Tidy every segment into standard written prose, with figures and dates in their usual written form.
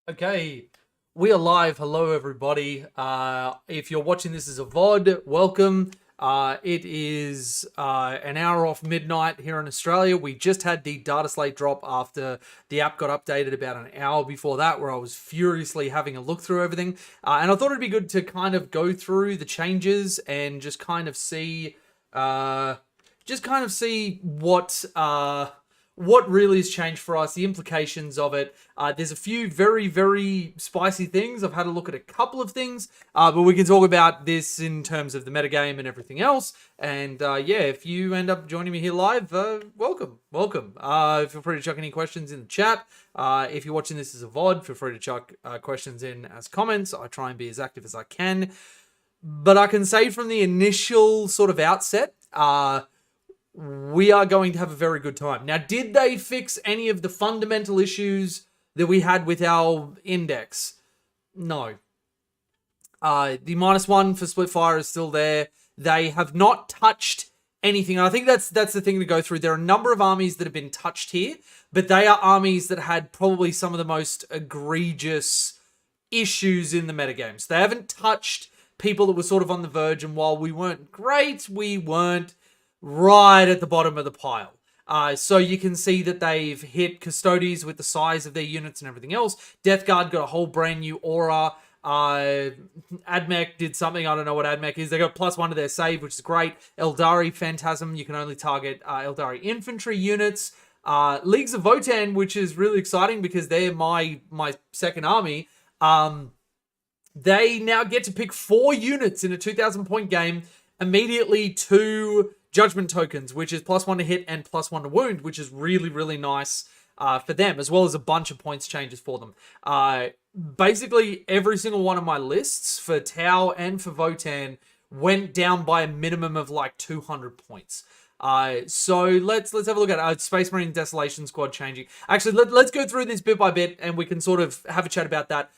Okay, we are live. Hello, everybody. If you're watching this as a VOD, welcome. It is an hour off midnight here in Australia. We just had the dataslate drop after the app got updated about an hour before that, where I was furiously having a look through everything. And I thought it'd be good to kind of go through the changes and just kind of see, what really has changed for us, the implications of it. There's a few very, very spicy things. I've had a look at a couple of things, but we can talk about this in terms of the metagame and everything else. And yeah, if you end up joining me here live, welcome. Feel free to chuck any questions in the chat. If you're watching this as a VOD, feel free to chuck questions in as comments. I try and be as active as I can. But I can say from the initial sort of outset, we are going to have a very good time. Now, did they fix any of the fundamental issues that we had with our index? No. The -1 for Splitfire is still there. They have not touched anything. And I think that's the thing to go through. There are a number of armies that have been touched here, but they are armies that had probably some of the most egregious issues in the metagames. They haven't touched people that were sort of on the verge, and while we weren't great, we weren't right at the bottom of the pile. So you can see that they've hit Custodies with the size of their units and everything else. Death Guard got a whole brand new aura. Admech did something, I don't know what Admech is. They got +1 to their save, which is great. Eldari Phantasm, you can only target Eldari infantry units. Leagues of Votann, which is really exciting because they're my second army. They now get to pick 4 units in a 2,000 point game, immediately to Judgment tokens, which is +1 to hit and +1 to wound, which is really, really nice for them, as well as a bunch of points changes for them. Basically, every single one of my lists for Tau and for Votann went down by a minimum of like 200 points. So let's have a look at Space Marine Desolation Squad changing. Actually, let's go through this bit by bit, and we can sort of have a chat about that.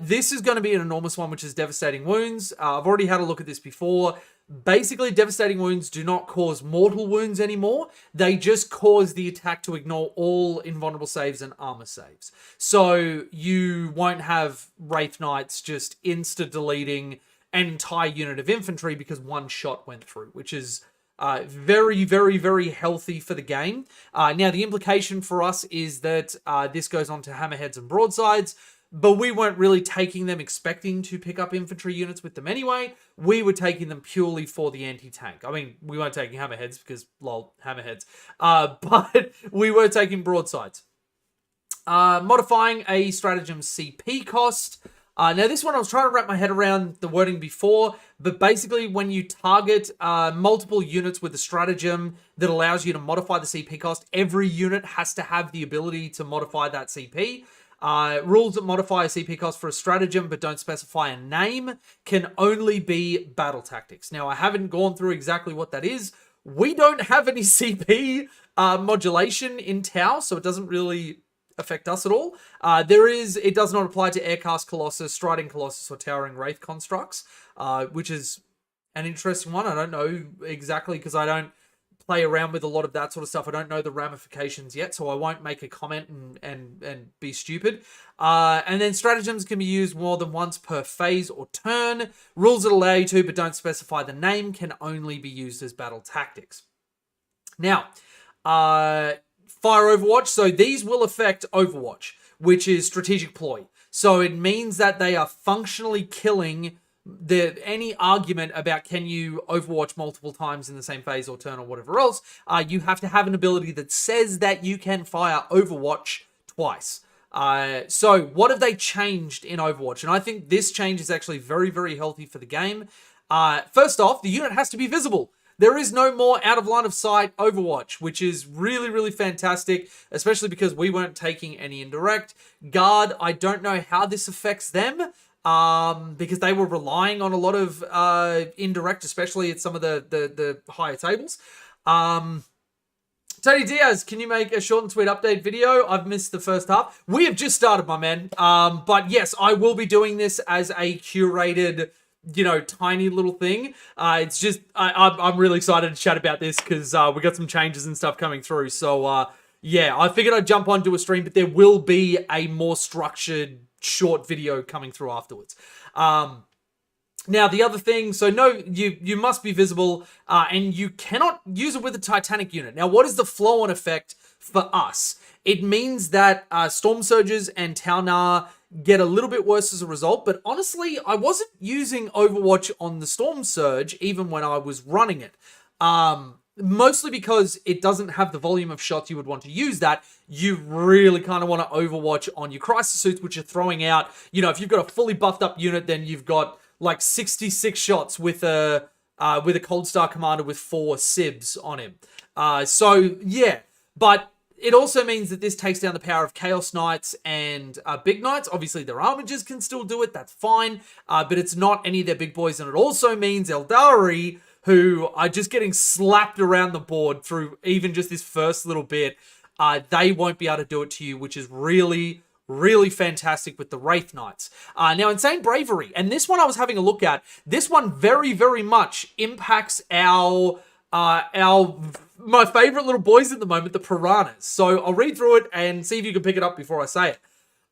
This is going to be an enormous one, which is Devastating Wounds. I've already had a look at this before. Basically, Devastating Wounds do not cause mortal wounds anymore. They just cause the attack to ignore all invulnerable saves and armor saves. So you won't have Wraith Knights just insta-deleting an entire unit of infantry because one shot went through, which is very, very, very healthy for the game. Now, the implication for us is that this goes on to Hammerheads and Broadsides, but we weren't really taking them expecting to pick up infantry units with them anyway. We were taking them purely for the anti-tank. I mean, we weren't taking Hammerheads because, lol, Hammerheads. But we were taking Broadsides. Modifying a stratagem's CP cost. Now, this one I was trying to wrap my head around the wording before, but basically when you target multiple units with a stratagem that allows you to modify the CP cost, every unit has to have the ability to modify that CP. Rules that modify a CP cost for a stratagem but don't specify a name can only be battle tactics. Now, I haven't gone through exactly what that is. We don't have any CP modulation in Tau, so it doesn't really affect us at all. It does not apply to Aircast Colossus, Striding Colossus, or Towering Wraith constructs, which is an interesting one. I don't know exactly because I don't play around with a lot of that sort of stuff. I don't know the ramifications yet, so I won't make a comment and be stupid. And then stratagems can be used more than once per phase or turn. Rules that allow you to but don't specify the name can only be used as battle tactics. Now, Fire Overwatch. So these will affect Overwatch, which is strategic ploy. So it means that they are functionally killing any argument about can you Overwatch multiple times in the same phase or turn or whatever else. You have to have an ability that says that you can fire Overwatch twice. So what have they changed in Overwatch? And I think this change is actually very, very healthy for the game. First off, the unit has to be visible. There is no more out of line of sight Overwatch, which is really, really fantastic, especially because we weren't taking any indirect. Guard, I don't know how this affects them, because they were relying on a lot of indirect, especially at some of the higher tables. Tony Diaz, can you make a short and sweet update video? I've missed the first half. We have just started, my man. But yes, I will be doing this as a curated, tiny little thing. It's just, I'm really excited to chat about this because we got some changes and stuff coming through. So yeah, I figured I'd jump onto a stream, but there will be a more structured short video coming through afterwards. Now, the other thing, so no, you must be visible, and you cannot use it with a Titanic unit. Now, what is the flow-on effect for us? It means that storm surges and Taunar get a little bit worse as a result, but honestly, I wasn't using Overwatch on the storm surge even when I was running it. Mostly because it doesn't have the volume of shots you would want to use that. You really kind of want to Overwatch on your crisis suits, which are throwing out, you know, if you've got a fully buffed up unit, then you've got like 66 shots with a Cold Star Commander with 4 Sibs on him. So yeah, but it also means that this takes down the power of Chaos Knights and Big Knights. Obviously, their Armigers can still do it. That's fine. But it's not any of their big boys. And it also means Eldari, who are just getting slapped around the board through even just this first little bit, they won't be able to do it to you, which is really, really fantastic with the Wraith Knights. Now, Insane Bravery, and this one I was having a look at. This one very, very much impacts my favorite little boys at the moment, the Piranhas. So I'll read through it and see if you can pick it up before I say it.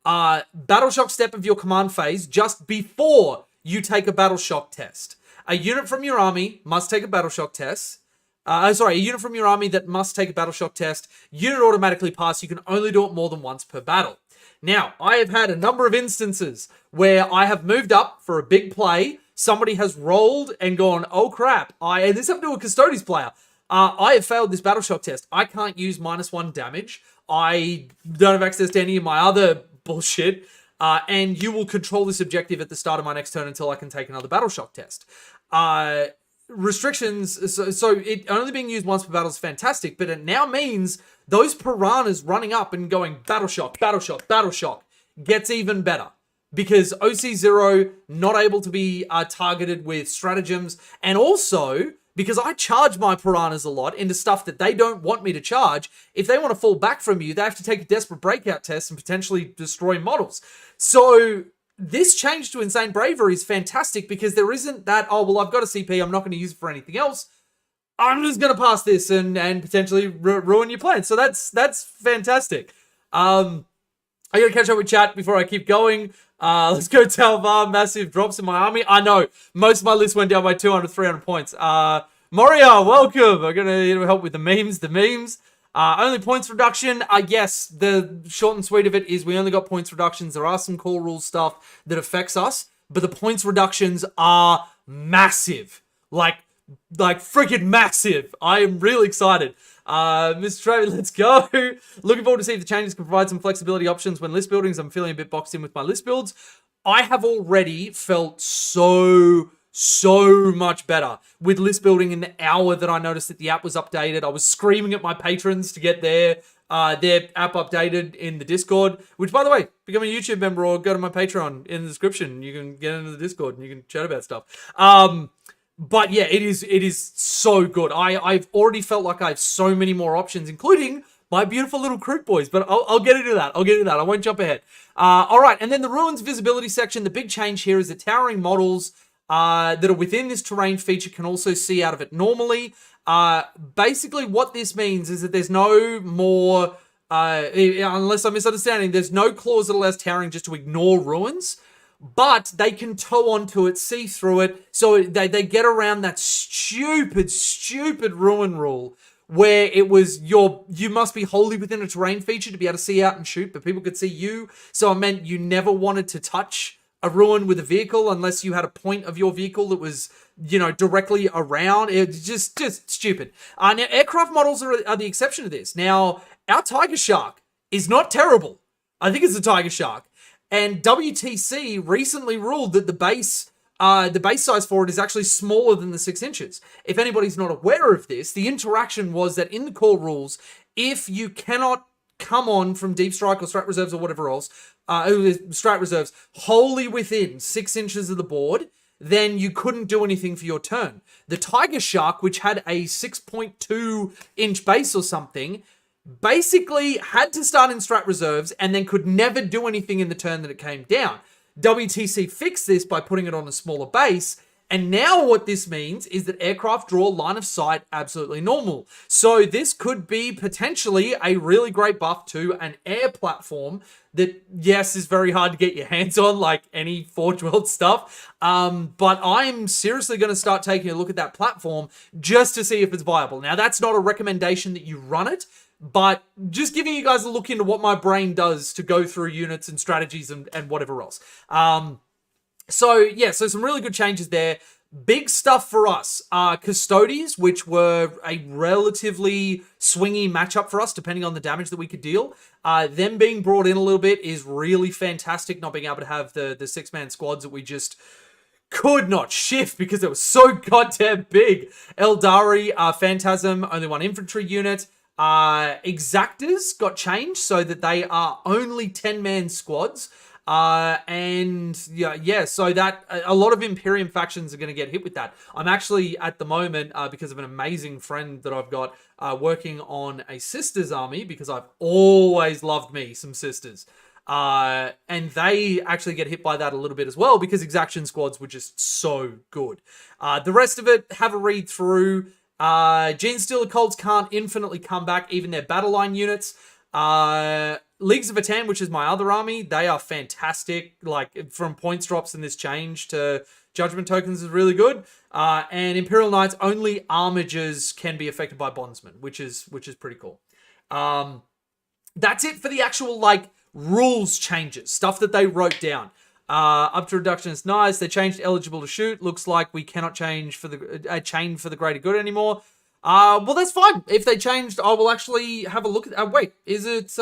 Battle Shock step of your command phase just before you take a Battle Shock test. A unit from your army must take a Battle Shock test. A unit from your army that must take a Battle Shock test. Unit automatically pass. You can only do it more than once per battle. Now, I have had a number of instances where I have moved up for a big play. Somebody has rolled and gone, oh crap. And this happened to a Custodes player. I have failed this Battle Shock test. I can't use -1 damage. I don't have access to any of my other bullshit. And you will control this objective at the start of my next turn until I can take another Battle Shock test. Restrictions, so it only being used once per battle is fantastic, but it now means those Piranhas running up and going Battle Shock, Battle Shock, Battle Shock gets even better. Because OC0 not able to be targeted with stratagems, and also because I charge my Piranhas a lot into stuff that they don't want me to charge. If they want to fall back from you, they have to take a desperate breakout test and potentially destroy models. So this change to Insane Bravery is fantastic because there isn't that, oh, well, I've got a CP, I'm not going to use it for anything else. I'm just going to pass this and potentially ruin your plan. So that's fantastic. I got to catch up with chat before I keep going. Let's go Talvar. Massive drops in my army. I know. Most of my list went down by 200, 300 points. Moria, welcome. I'm going to help with the memes. Only points reduction. Yes, the short and sweet of it is we only got points reductions. There are some core rule stuff that affects us, but the points reductions are massive. Like freaking massive. I am really excited. Mr. Travis, let's go. Looking forward to see if the changes can provide some flexibility options when list buildings. I'm feeling a bit boxed in with my list builds. I have already felt so much better with list building in the hour that I noticed that the app was updated. I was screaming at my patrons to get their app updated in the Discord, which, by the way, become a YouTube member or go to my Patreon in the description. You can get into the Discord and you can chat about stuff. But yeah, it is so good. I've already felt like I have so many more options, including my beautiful little Kroot boys, but I'll get into that. I won't jump ahead. All right, and then the Ruins visibility section. The big change here is that towering models that are within this terrain feature can also see out of it normally. Basically, what this means is that there's no more, unless I'm misunderstanding, there's no clause that allows towering just to ignore ruins. But they can tow onto it, see through it, so they get around that stupid ruin rule where it was you must be wholly within a terrain feature to be able to see out and shoot, but people could see you. So it meant you never wanted to touch a ruin with a vehicle unless you had a point of your vehicle that was, directly around. It's just stupid. Now, aircraft models are the exception to this. Now, our Tiger Shark is not terrible. I think it's a Tiger Shark. And WTC recently ruled that the base size for it is actually smaller than the 6 inches. If anybody's not aware of this, the interaction was that in the core rules, if you cannot come on from Deep Strike or Strat Reserves or whatever else, Strat Reserves, wholly within 6 inches of the board, then you couldn't do anything for your turn. The Tiger Shark, which had a 6.2 inch base or something, basically had to start in Strat Reserves and then could never do anything in the turn that it came down. WTC fixed this by putting it on a smaller base, And now what this means is that aircraft draw line of sight absolutely normal. So this could be potentially a really great buff to an air platform that, yes, is very hard to get your hands on, like any Forge World stuff. But I'm seriously going to start taking a look at that platform just to see if it's viable. Now, that's not a recommendation that you run it, but just giving you guys a look into what my brain does to go through units and strategies and whatever else. So some really good changes there. Big stuff for us. Custodies, which were a relatively swingy matchup for us, depending on the damage that we could deal. Them being brought in a little bit is really fantastic, not being able to have the six-man squads that we just could not shift because it was so goddamn big. Eldari, Phantasm, only one infantry unit. Exactors got changed so that they are only 10-man squads. So that a lot of Imperium factions are going to get hit with that. I'm actually at the moment, because of an amazing friend that I've got, working on a Sisters army because I've always loved me some Sisters. And they actually get hit by that a little bit as well because exaction squads were just so good. The rest of it, have a read through. Genestealer cults can't infinitely come back, even their battle line units. Leagues of Atan, which is my other army, they are fantastic. Like, from points drops in this change to judgment tokens is really good. And Imperial Knights, only armigers can be affected by bondsmen, which is pretty cool. That's it for the actual, like, rules changes, stuff that they wrote down. Up to reduction is nice. They changed eligible to shoot. Looks like we cannot change for the chain for the greater good anymore. Well, that's fine. If they changed, I will actually have a look at... wait, is it...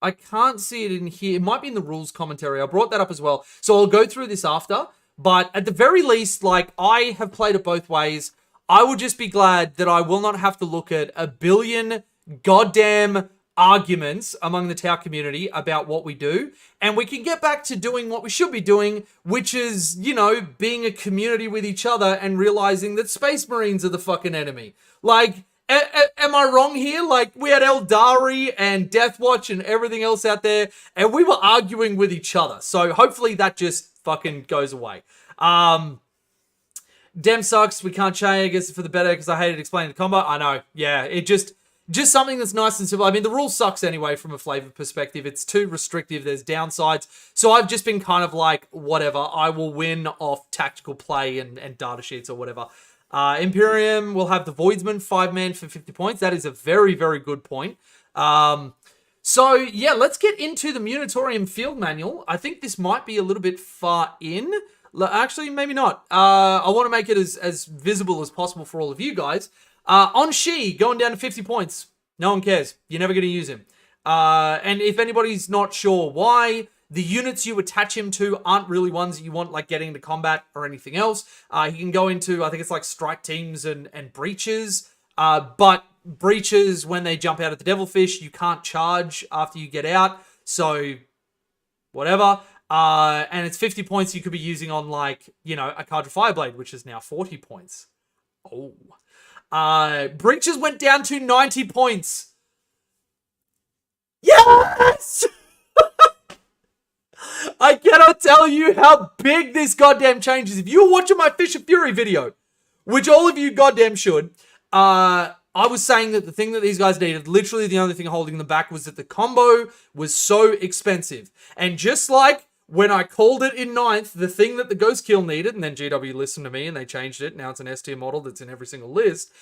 I can't see it in here. It might be in the rules commentary. I brought that up as well. So I'll go through this after. But at the very least, like, I have played it both ways. I will just be glad that I will not have to look at a billion goddamn arguments among the Tau community about what we do. And we can get back to doing what we should be doing, which is, you know, being a community with each other and realizing that Space Marines are the fucking enemy. Like... am I wrong here? Like, we had Eldari and Deathwatch and everything else out there, and we were arguing with each other. So hopefully that just fucking goes away. Dem sucks. We can't change. I guess for the better because I hated explaining the combo. I know. Yeah, it just something that's nice and simple. I mean, the rule sucks anyway from a flavor perspective. It's too restrictive. There's downsides. So I've just been kind of like, whatever. I will win off tactical play and data sheets or whatever. Imperium will have the Voidsman, 5-man for 50 points. That is a very, very good point. So, yeah, let's get into the Munitorium Field Manual. I think this might be a little bit far in. Actually, maybe not. I want to make it as visible as possible for all of you guys. On Shi, going down to 50 points. No one cares. You're never going to use him. And if anybody's not sure why... the units you attach him to aren't really ones that you want, like, getting into combat or anything else. He can go into, I think it's like strike teams and breaches. But breaches, when they jump out of the Devilfish, you can't charge after you get out. So, whatever. And it's 50 points you could be using on, like, you know, a Cadre Fireblade, which is now 40 points. Oh. Breaches went down to 90 points. Yes! I cannot tell you how big this goddamn change is. If you were watching my Fish of Fury video, which all of you goddamn should, I was saying that the thing that these guys needed, literally the only thing holding them back, was that the combo was so expensive. And just like when I called it in 9th, the thing that the Ghost Kill needed, and then GW listened to me and they changed it, now it's an S tier model that's in every single list,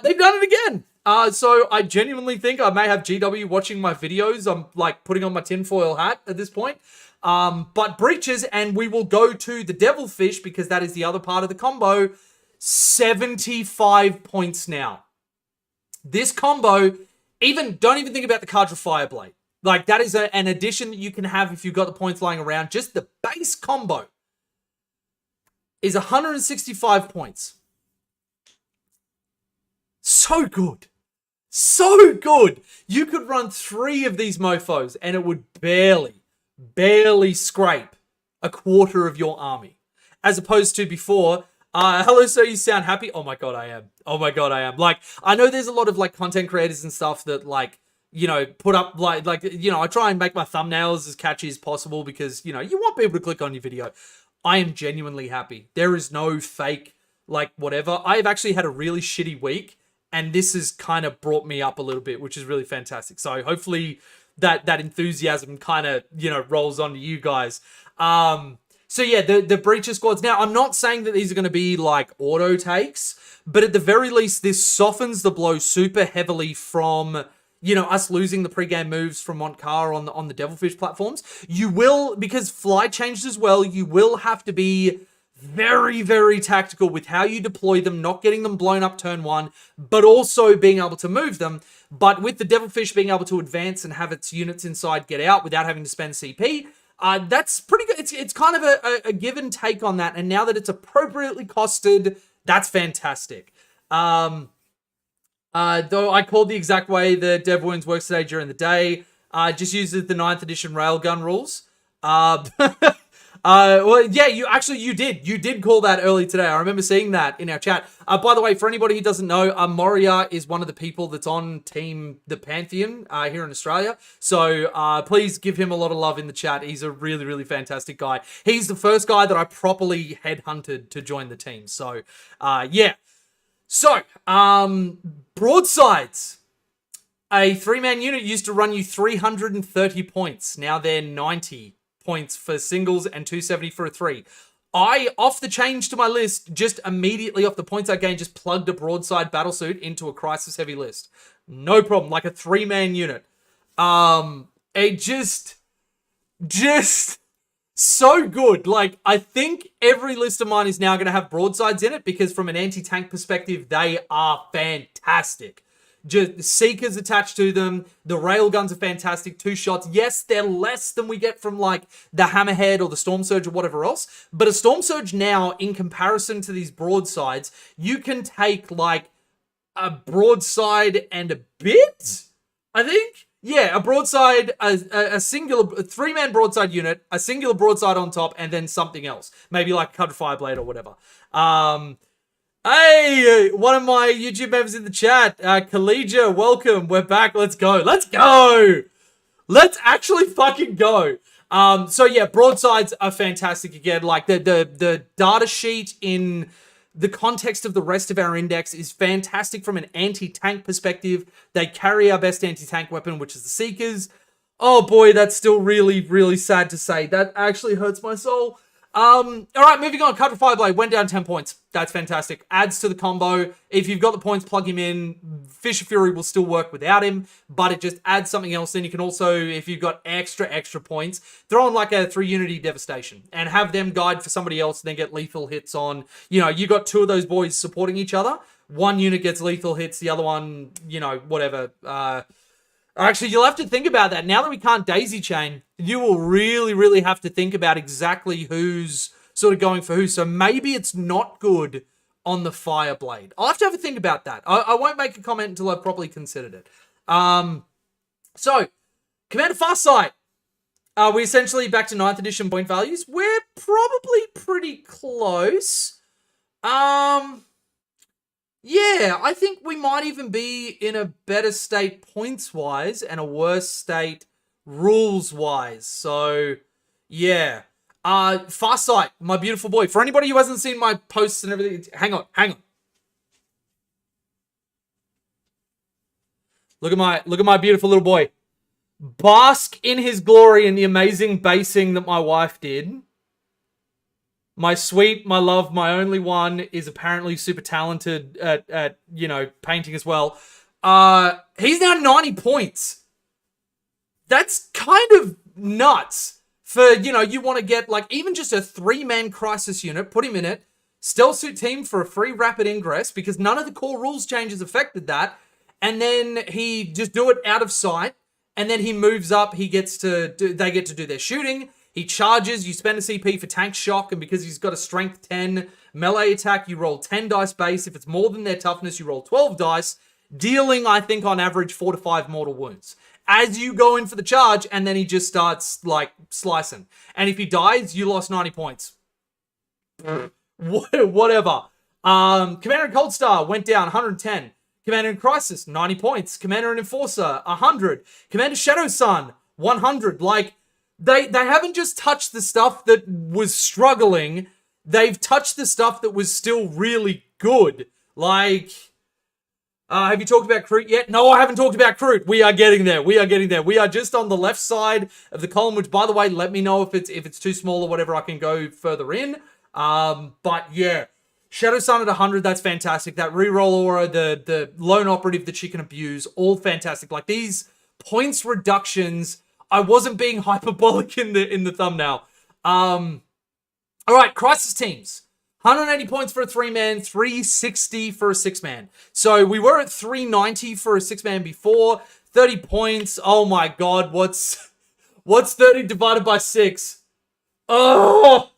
they've done it again. So I genuinely think I may have GW watching my videos. I'm like putting on my tinfoil hat at this point. But breaches, and we will go to the Devilfish because that is the other part of the combo. 75 points now. This combo, don't even think about the Cadre Fireblade. Like, that is an addition that you can have if you've got the points lying around. Just the base combo is 165 points. So good. So good. You could run 3 of these mofos and it would barely scrape a quarter of your army. As opposed to before, hello, sir, you sound happy? Oh my god, I am. Oh my god, I am. Like, I know there's a lot of, like, content creators and stuff that, like, you know, put up, like, you know, I try and make my thumbnails as catchy as possible because, you know, you want people to click on your video. I am genuinely happy. There is no fake, like, whatever. I've actually had a really shitty week, and this has kind of brought me up a little bit, which is really fantastic. So hopefully that enthusiasm kind of, rolls onto you guys. So yeah, the breacher squads. Now, I'm not saying that these are going to be like auto takes, but at the very least, this softens the blow super heavily from, us losing the pre-game moves from Montcar on the Devilfish platforms. You will, because fly changed as well, you will have to be very, very tactical with how you deploy them, not getting them blown up turn one, but also being able to move them. But with the Devilfish being able to advance and have its units inside get out without having to spend CP, that's pretty good. It's kind of a give and take on that. And now that it's appropriately costed, that's fantastic. Though I called the exact way the Dev Wounds works today during the day. Just uses the 9th edition railgun rules. Well, yeah, you did call that early today. I remember seeing that in our chat. By the way, for anybody who doesn't know, Moria is one of the people that's on Team the Pantheon here in Australia. So please give him a lot of love in the chat. He's a really, really fantastic guy. He's the first guy that I properly headhunted to join the team. So yeah. So broadsides. A 3-man unit used to run you 330 points. Now they're 90 points for singles and 270 for a 3. I, off the change to my list, just immediately off the points I gained, just plugged a broadside battlesuit into a crisis heavy list. No problem, like a 3-man unit. It just so good. Like, I think every list of mine is now going to have broadsides in it because from an anti-tank perspective, they are fantastic. Just Seekers attached to them. The railguns are fantastic. 2 shots. Yes, they're less than we get from like the Hammerhead or the Stormsurge or whatever else. But a Stormsurge now, in comparison to these broadsides, you can take like a broadside and a bit, I think. Yeah, a broadside, a singular 3-man broadside unit, a singular broadside on top, and then something else. Maybe like a cut fireblade or whatever. Hey, one of my YouTube members in the chat, Khalija, welcome. We're back. Let's go. Let's go. Let's actually fucking go. So yeah, broadsides are fantastic again. Like the data sheet in the context of the rest of our index is fantastic from an anti-tank perspective. They carry our best anti-tank weapon, which is the Seekers. Oh boy, that's still really, really sad to say. That actually hurts my soul. All right, moving on. Cut Fireblade went down 10 points. That's fantastic. Adds to the combo. If you've got the points, plug him in. Fisher Fury will still work without him, but it just adds something else. Then you can also, if you've got extra points, throw in like a 3-unity devastation and have them guide for somebody else and then get lethal hits on. You got 2 of those boys supporting each other. One unit gets lethal hits, the other one, whatever. Actually, you'll have to think about that. Now that we can't daisy chain, you will really, really have to think about exactly who's sort of going for who. So maybe it's not good on the Fireblade. I'll have to have a think about that. I won't make a comment until I've properly considered it. So, Commander Farsight. We essentially back to 9th edition point values. We're probably pretty close. Yeah, I think we might even be in a better state points-wise and a worse state rules-wise. So, yeah. Farsight, my beautiful boy. For anybody who hasn't seen my posts and everything, hang on. Look at my beautiful little boy. Bask in his glory in the amazing basing that my wife did. My sweet, my love, my only one is apparently super talented at painting as well. He's now 90 points. That's kind of nuts for, you want to get like even just a 3-man crisis unit, put him in it, stealth suit team for a free rapid ingress because none of the core rules changes affected that. And then he just do it out of sight. And then he moves up. They get to do their shooting. He charges, you spend a CP for tank shock, and because he's got a strength 10 melee attack, you roll 10 dice base. If it's more than their toughness, you roll 12 dice, dealing, I think, on average 4 to 5 mortal wounds. As you go in for the charge, and then he just starts, like, slicing. And if he dies, you lost 90 points. Whatever. Commander in Cold Star went down 110. Commander in Crisis, 90 points. Commander in Enforcer, 100. Commander Shadow Sun, 100. Like, They haven't just touched the stuff that was struggling. They've touched the stuff that was still really good. Like, have you talked about Kroot yet? No, I haven't talked about Kroot. We are getting there. We are just on the left side of the column, which, by the way, let me know if it's too small or whatever. I can go further in. But yeah, Shadow Sun at 100. That's fantastic. That reroll aura, the lone operative that she can abuse, all fantastic. Like, these points reductions. I wasn't being hyperbolic in the thumbnail. All right, Crisis teams. 180 points for a 3-man, 360 for a 6-man. So we were at 390 for a 6-man before. 30 points. Oh my god, what's 30 divided by 6? Oh!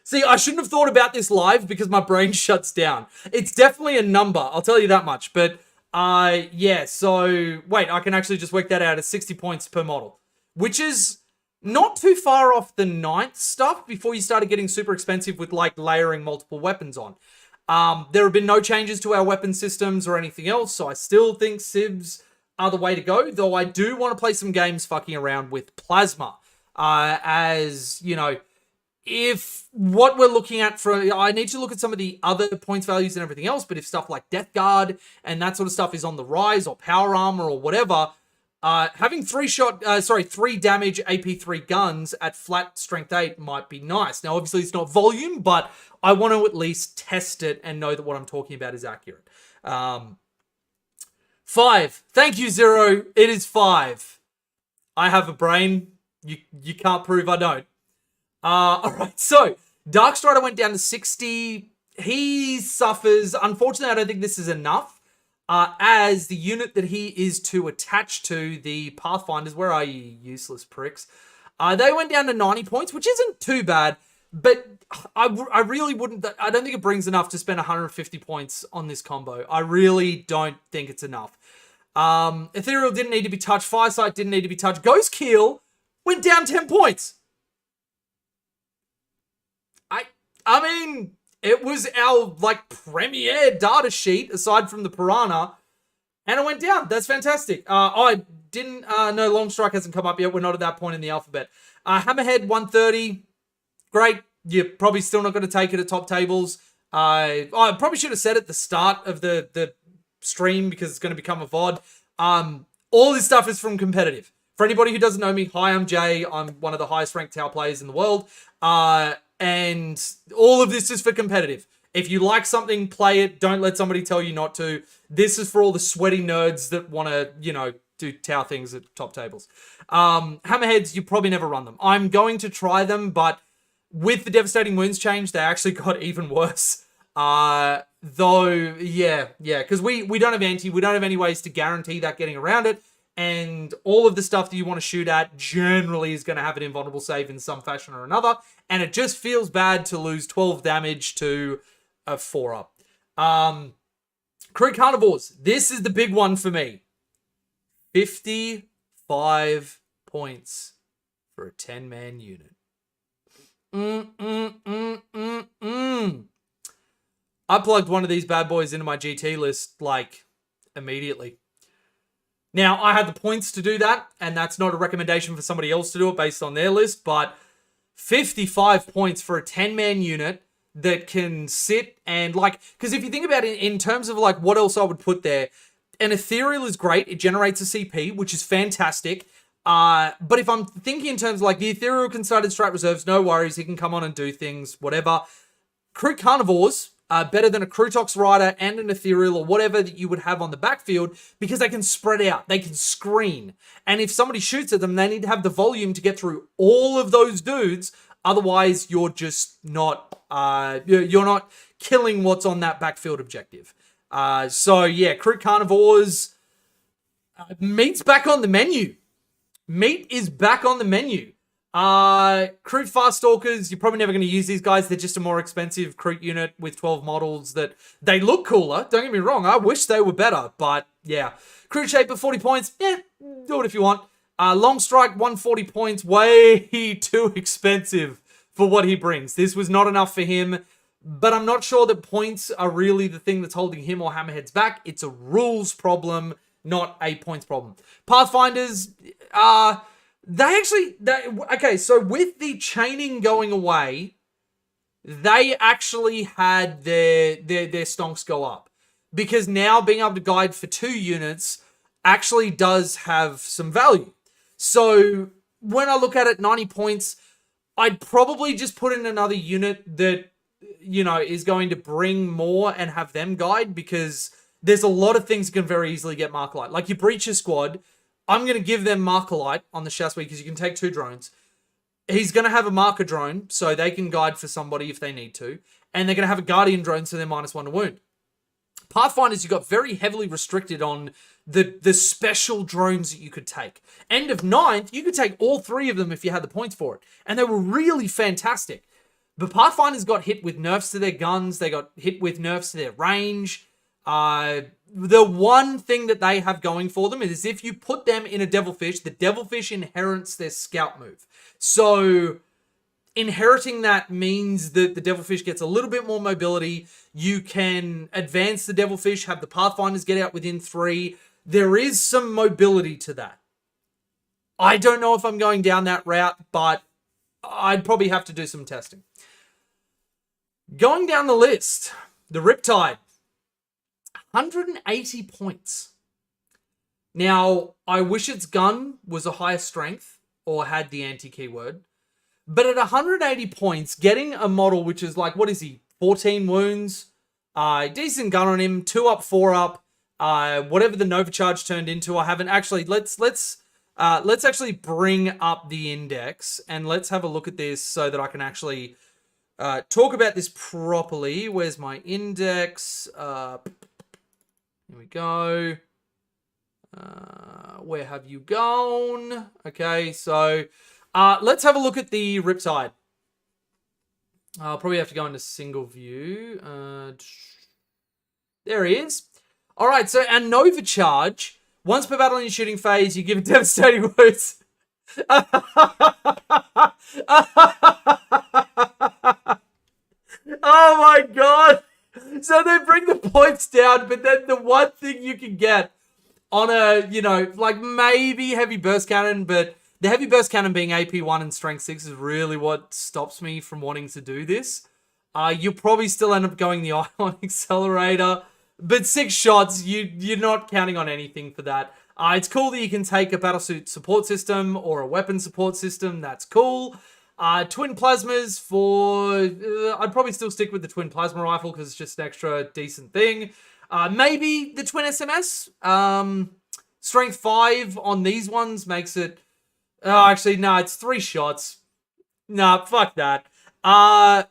See, I shouldn't have thought about this live because my brain shuts down. It's definitely a number, I'll tell you that much. But, yeah, so, wait, I can actually just work that out as 60 points per model. Which is not too far off the 9th stuff before you started getting super expensive with, like, layering multiple weapons on. There have been no changes to our weapon systems or anything else, so I still think civs are the way to go, though I do want to play some games fucking around with plasma. As, you know, if what we're looking at I need to look at some of the other points values and everything else, but if stuff like Death Guard and that sort of stuff is on the rise, or Power Armor or whatever, having 3 damage AP3 guns at flat strength 8 might be nice. Now, obviously, it's not volume, but I want to at least test it and know that what I'm talking about is accurate. 5. Thank you, Zero. It is 5. I have a brain. You can't prove I don't. All right, so Darkstrider went down to 60. He suffers. Unfortunately, I don't think this is enough. As the unit that he is to attach to, the Pathfinders, where are you, useless pricks? They went down to 90 points, which isn't too bad, but I really wouldn't, I don't think it brings enough to spend 150 points on this combo. I really don't think it's enough. Ethereal didn't need to be touched, Firesight didn't need to be touched, Ghost Keel went down 10 points. I mean, it was our, like, premier data sheet, aside from the Piranha, and it went down. That's fantastic. I didn't, no, Long Strike hasn't come up yet. We're not at that point in the alphabet. Hammerhead, 130. Great. You're probably still not going to take it at top tables. I probably should have said at the start of the stream, because it's going to become a VOD. All this stuff is from competitive. For anybody who doesn't know me, hi, I'm Jay. I'm one of the highest ranked Tau players in the world. And all of this is for competitive. If you like something, play it. Don't let somebody tell you not to. This is for all the sweaty nerds that want to, you know, do Tau things at top tables. Hammerheads, you probably never run them. I'm going to try them, but with the Devastating Wounds change, they actually got even worse. Though, yeah, because we don't have anti. We don't have any ways to guarantee that getting around it. And all of the stuff that you want to shoot at generally is going to have an invulnerable save in some fashion or another. And it just feels bad to lose 12 damage to a 4-up. Kroot Carnivores. This is the big one for me. 55 points for a 10-man unit. I plugged one of these bad boys into my GT list, like, immediately. Now, I had the points to do that, and that's not a recommendation for somebody else to do it based on their list, but 55 points for a 10-man unit that can sit and, like, because if you think about it in terms of, like, what else I would put there, an Ethereal is great. It generates a CP, which is fantastic. But if I'm thinking in terms of, like, the Ethereal can start in strat reserves, no worries. He can come on and do things, whatever. Kroot Carnivores, better than a Krootox Rider and an Ethereal or whatever that you would have on the backfield, because they can spread out, they can screen. And if somebody shoots at them, they need to have the volume to get through all of those dudes. Otherwise, you're just not, you're not killing what's on that backfield objective. So yeah, Kroot Carnivores, meat's back on the menu. Meat is back on the menu. Kroot Fast Stalkers, you're probably never going to use these guys. They're just a more expensive Kroot unit with 12 models that they look cooler. Don't get me wrong. I wish they were better, but yeah. Kroot Shaper, 40 points. Yeah, do it if you want. Long Strike, 140 points. Way too expensive for what he brings. This was not enough for him, but I'm not sure that points are really the thing that's holding him or Hammerheads back. It's a rules problem, not a points problem. Pathfinders, Okay, so with the chaining going away, they actually had their stonks go up. Because now being able to guide for 2 units actually does have some value. So when I look at it, 90 points, I'd probably just put in another unit that, you know, is going to bring more and have them guide, because there's a lot of things that can very easily get Markalite. Like your Breacher squad, I'm going to give them Markalite on the Shaswee because you can take 2 drones. He's going to have a marker drone, so they can guide for somebody if they need to. And they're going to have a Guardian drone, so they're -1 to wound. Pathfinders, you got very heavily restricted on the special drones that you could take. End of 9th, you could take all 3 of them if you had the points for it. And they were really fantastic. But Pathfinders got hit with nerfs to their guns. They got hit with nerfs to their range. The one thing that they have going for them is if you put them in a Devilfish, the Devilfish inherits their scout move. So inheriting that means that the Devilfish gets a little bit more mobility. You can advance the Devilfish, have the Pathfinders get out within 3. There is some mobility to that. I don't know if I'm going down that route, but I'd probably have to do some testing. Going down the list, the Riptide. 180 points. Now, I wish its gun was a higher strength or had the anti-keyword. But at 180 points, getting a model which is like, what is he? 14 wounds, decent gun on him, 2 up, 4 up, whatever the Nova Charge turned into. I haven't actually. Let's actually bring up the index and let's have a look at this so that I can actually talk about this properly. Where's my index? Here we go. Where have you gone? Okay, so let's have a look at the Riptide. I'll probably have to go into single view. There he is. All right, so our Nova Charge. Once per battle in your shooting phase, you give it devastating wounds. Oh my god. So they bring the points down, but then the one thing you can get on a, you know, like maybe heavy burst cannon, but the heavy burst cannon being AP1 and strength 6 is really what stops me from wanting to do this. You'll probably still end up going the ion accelerator, but 6 shots, you're not counting on anything for that. It's cool that you can take a battlesuit support system or a weapon support system. That's cool. Twin plasmas for... I'd probably still stick with the twin plasma rifle because it's just an extra decent thing. Maybe the twin SMS. Strength 5 on these ones makes it... Oh, actually, no, it's 3 shots. Nah, fuck that. Kiryu,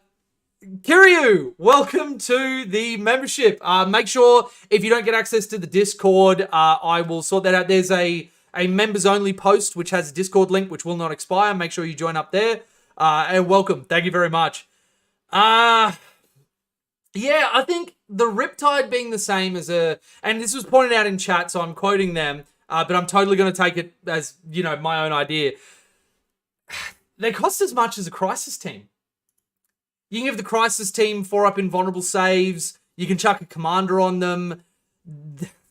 welcome to the membership. Make sure if you don't get access to the Discord, I will sort that out. There's a members-only post which has a Discord link which will not expire. Make sure you join up there. And welcome. Thank you very much. Yeah, I think the Riptide being the same as a... And this was pointed out in chat, so I'm quoting them. But I'm totally going to take it as, you know, my own idea. They cost as much as a Crisis team. You can give the Crisis team 4-up invulnerable saves. You can chuck a commander on them.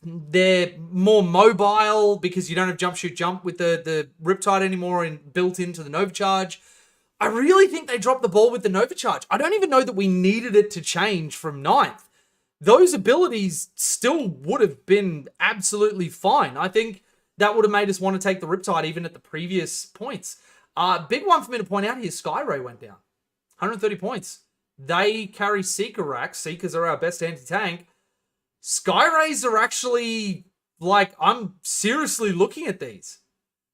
They're more mobile because you don't have jump, shoot, jump with the Riptide anymore and built into the Nova Charge. I really think they dropped the ball with the Nova Charge. I don't even know that we needed it to change from 9th. Those abilities still would have been absolutely fine. I think that would have made us want to take the Riptide even at the previous points. Big one for me to point out here, Skyray went down. 130 points. They carry Seeker racks. Seekers are our best anti-tank. Skyrays are actually, like, I'm seriously looking at these.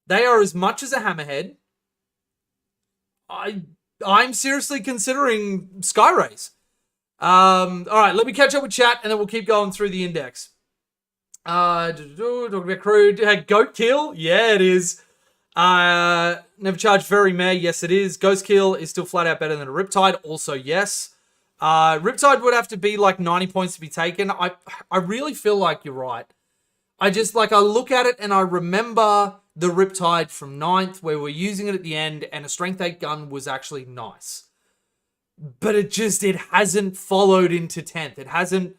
They are as much as a hammerhead. I'm seriously considering Skyrays. All right, let me catch up with chat, and then we'll keep going through the index. Talking about Kroot. Goat kill? Yeah, it is. Never charged very meh. Yes, it is. Ghost kill is still flat out better than a Riptide. Also, yes. Riptide would have to be like 90 points to be taken. I really feel like you're right. I look at it and I remember the Riptide from 9th where we're using it at the end and a strength 8 gun was actually nice. But it hasn't followed into 10th. It hasn't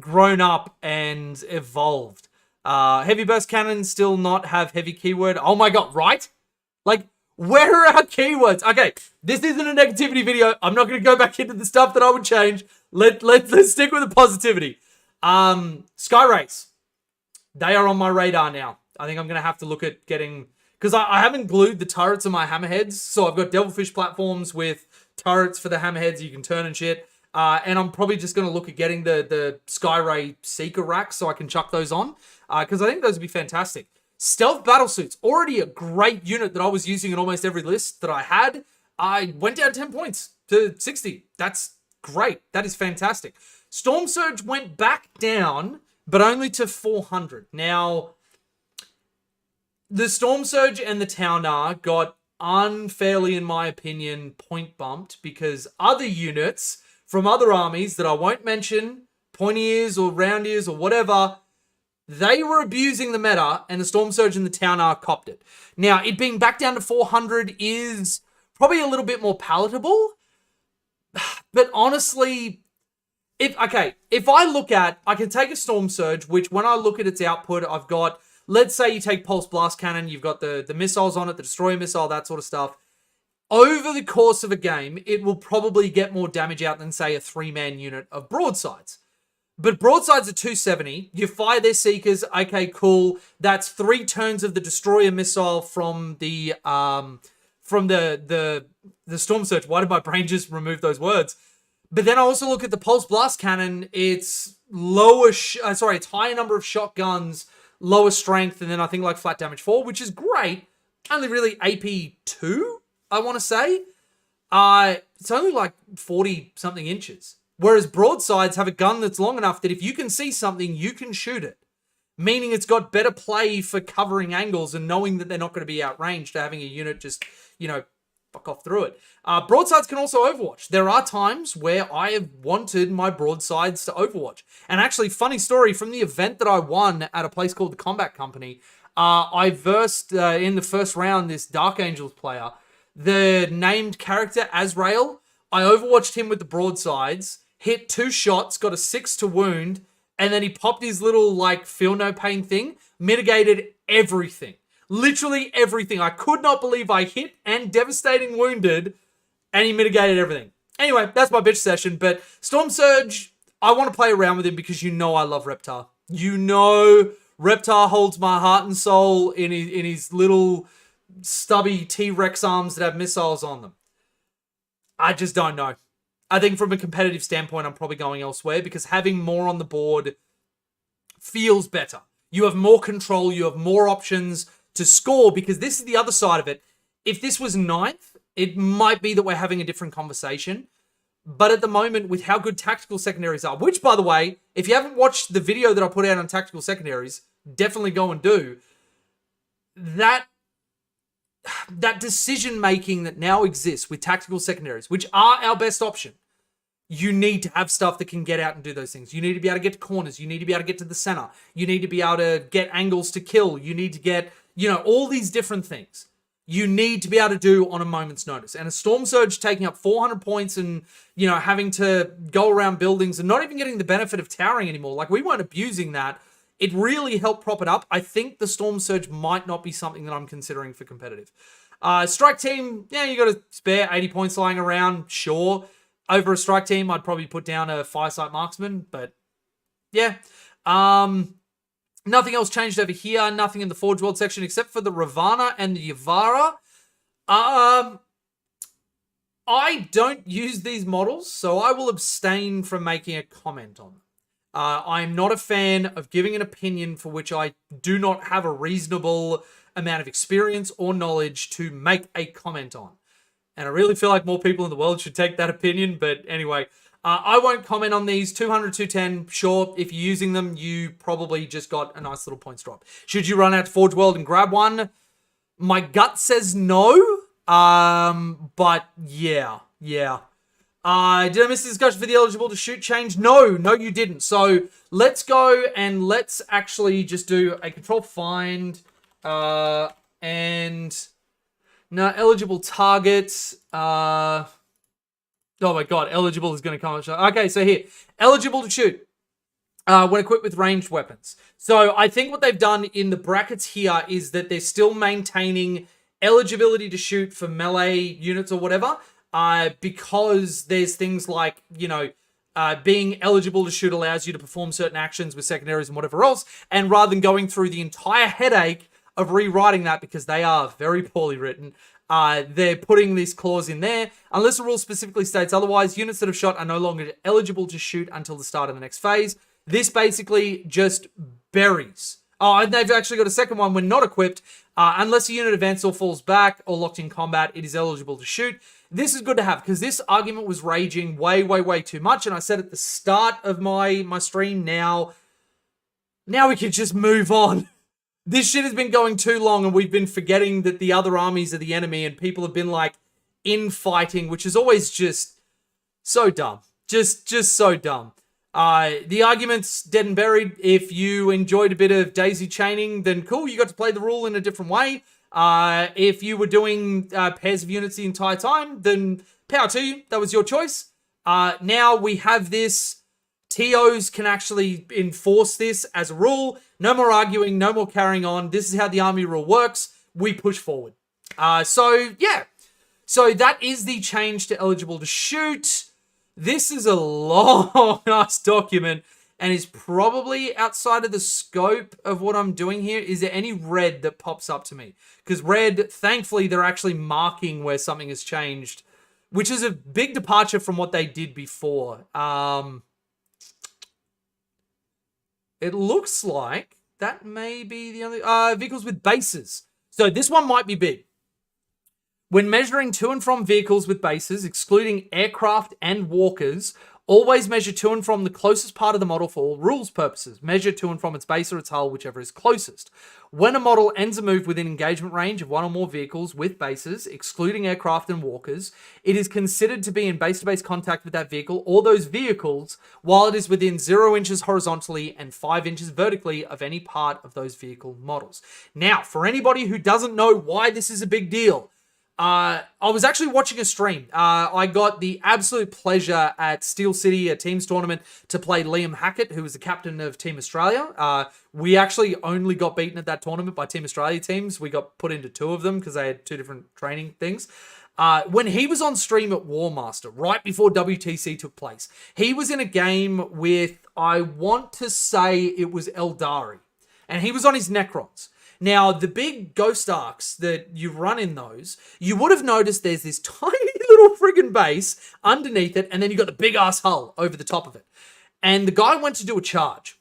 grown up and evolved. Heavy burst cannons still not have heavy keyword. Oh my god, right? Where are our keywords? Okay, this isn't a negativity video. I'm not going to go back into the stuff that I would change. Let's stick with the positivity. Skyrays. They are on my radar now. I think I'm going to have to look at getting... Because I haven't glued the turrets on my hammerheads. So I've got devilfish platforms with turrets for the hammerheads you can turn and shit. And I'm probably just going to look at getting the skyray seeker racks so I can chuck those on. Because I think those would be fantastic. Stealth battlesuits. Already a great unit that I was using in almost every list that I had. I went down 10 points to 60. That's great. That is fantastic. Stormsurge went back down, but only to 400. Now, the Stormsurge and the Towner got unfairly, in my opinion, point bumped because other units from other armies that I won't mention, pointy ears or round ears or whatever, they were abusing the meta and the Stormsurge and the Towner copped it. Now, it being back down to 400 is probably a little bit more palatable, but honestly... If I look at, I can take a Stormsurge, which when I look at its output, I've got, let's say you take Pulse Blast Cannon, you've got the missiles on it, the Destroyer Missile, that sort of stuff. Over the course of a game, it will probably get more damage out than, say, a 3-man unit of broadsides. But broadsides are 270. You fire their Seekers, okay, cool. That's 3 turns of the Destroyer Missile from the Stormsurge. Why did my brain just remove those words? But then I also look at the Pulse Blast Cannon. It's it's higher number of shotguns, lower strength, and then I think like flat damage 4, which is great. Only really AP 2, I want to say. It's only like 40-something inches. Whereas broadsides have a gun that's long enough that if you can see something, you can shoot it. Meaning it's got better play for covering angles and knowing that they're not going to be outranged to having a unit just, fuck off through it. Broadsides can also Overwatch. There are times where I have wanted my broadsides to Overwatch. And actually, funny story, from the event that I won at a place called the Combat Company, I versed in the first round this Dark Angels player. The named character, Azrael, I Overwatched him with the broadsides, hit 2 shots, got a 6 to wound, and then he popped his little, feel no pain thing, mitigated everything. Literally everything. I could not believe I hit and devastating wounded, and he mitigated everything. Anyway, that's my bitch session, but Stormsurge, I want to play around with him because I love Riptide. Riptide holds my heart and soul in his little stubby T-Rex arms that have missiles on them. I just don't know. I think from a competitive standpoint, I'm probably going elsewhere because having more on the board feels better. You have more control, you have more options to score, because this is the other side of it. If this was 9th, it might be that we're having a different conversation. But at the moment, with how good tactical secondaries are, which, by the way, if you haven't watched the video that I put out on tactical secondaries, definitely go and do. That decision-making that now exists with tactical secondaries, which are our best option, you need to have stuff that can get out and do those things. You need to be able to get to corners. You need to be able to get to the center. You need to be able to get angles to kill. You need to get, all these different things. You need to be able to do on a moment's notice. And a Stormsurge taking up 400 points and, having to go around buildings and not even getting the benefit of towering anymore. We weren't abusing that. It really helped prop it up. I think the Stormsurge might not be something that I'm considering for competitive. Strike team, you got to spare 80 points lying around, sure. Over a strike team, I'd probably put down a Firesight Marksman, but yeah. Nothing else changed over here. Nothing in the Forge World section except for the Ravana and the Yavara. I don't use these models, so I will abstain from making a comment on them. I'm not a fan of giving an opinion for which I do not have a reasonable amount of experience or knowledge to make a comment on. And I really feel like more people in the world should take that opinion. But anyway, I won't comment on these. 200, 210, sure. If you're using them, you probably just got a nice little points drop. Should you run out to Forge World and grab one? My gut says no. But yeah. Did I miss the discussion for the eligible to shoot change? No, you didn't. So let's go and let's actually just do a control find. And... no, eligible targets. Oh my god, eligible is going to come. Okay, so here. Eligible to shoot. When equipped with ranged weapons. So I think what they've done in the brackets here is that they're still maintaining eligibility to shoot for melee units or whatever, because there's things like, being eligible to shoot allows you to perform certain actions with secondaries and whatever else. And rather than going through the entire headache of rewriting that, because they are very poorly written, they're putting this clause in there. Unless the rule specifically states otherwise, units that have shot are no longer eligible to shoot until the start of the next phase. This basically just buries. Oh, and they've actually got a second one. When not equipped, unless a unit advances or falls back or locked in combat, it is eligible to shoot. This is good to have, because this argument was raging way, way, way too much. And I said at the start of my stream, now we can just move on. This shit has been going too long, and we've been forgetting that the other armies are the enemy, and people have been like infighting, which is always just so dumb. Just so dumb. The argument's dead and buried. If you enjoyed a bit of daisy chaining, then cool, you got to play the rule in a different way. If you were doing pairs of units the entire time, then power to you. That was your choice. Now we have this. TOs can actually enforce this as a rule. No more arguing, no more carrying on. This is how the army rule works. We push forward. So that is the change to eligible to shoot. This is a long-ass document and is probably outside of the scope of what I'm doing here. Is there any red that pops up to me? Because red, thankfully, they're actually marking where something has changed, which is a big departure from what they did before. It looks like that may be the only... vehicles with bases. So this one might be big. When measuring to and from vehicles with bases, excluding aircraft and walkers, always measure to and from the closest part of the model for all rules purposes. Measure to and from its base or its hull, whichever is closest. When a model ends a move within engagement range of one or more vehicles with bases, excluding aircraft and walkers, it is considered to be in base-to-base contact with that vehicle or those vehicles while it is within 0 inches horizontally and 5 inches vertically of any part of those vehicle models. Now, for anybody who doesn't know why this is a big deal, I was actually watching a stream. I got the absolute pleasure at Steel City, a teams tournament, to play Liam Hackett, who was the captain of Team Australia. We actually only got beaten at that tournament by Team Australia teams. We got put into 2 of them because they had 2 different training things. When he was on stream at Warmaster, right before WTC took place, he was in a game with, I want to say it was Eldari, and he was on his Necrons. Now, the big ghost arcs that you run in those, you would have noticed there's this tiny little friggin' base underneath it, and then you got the big-ass hull over the top of it. And the guy went to do a charge.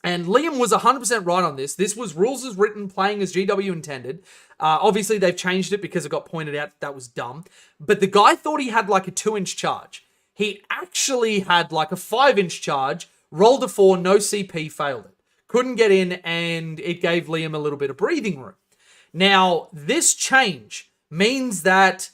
And Liam was 100% right on this. This was rules as written, playing as GW intended. Obviously, they've changed it because it got pointed out that was dumb. But the guy thought he had like a 2-inch charge. He actually had like a 5-inch charge, rolled a 4, no CP, failed it. Couldn't get in, and it gave Liam a little bit of breathing room. Now, this change means that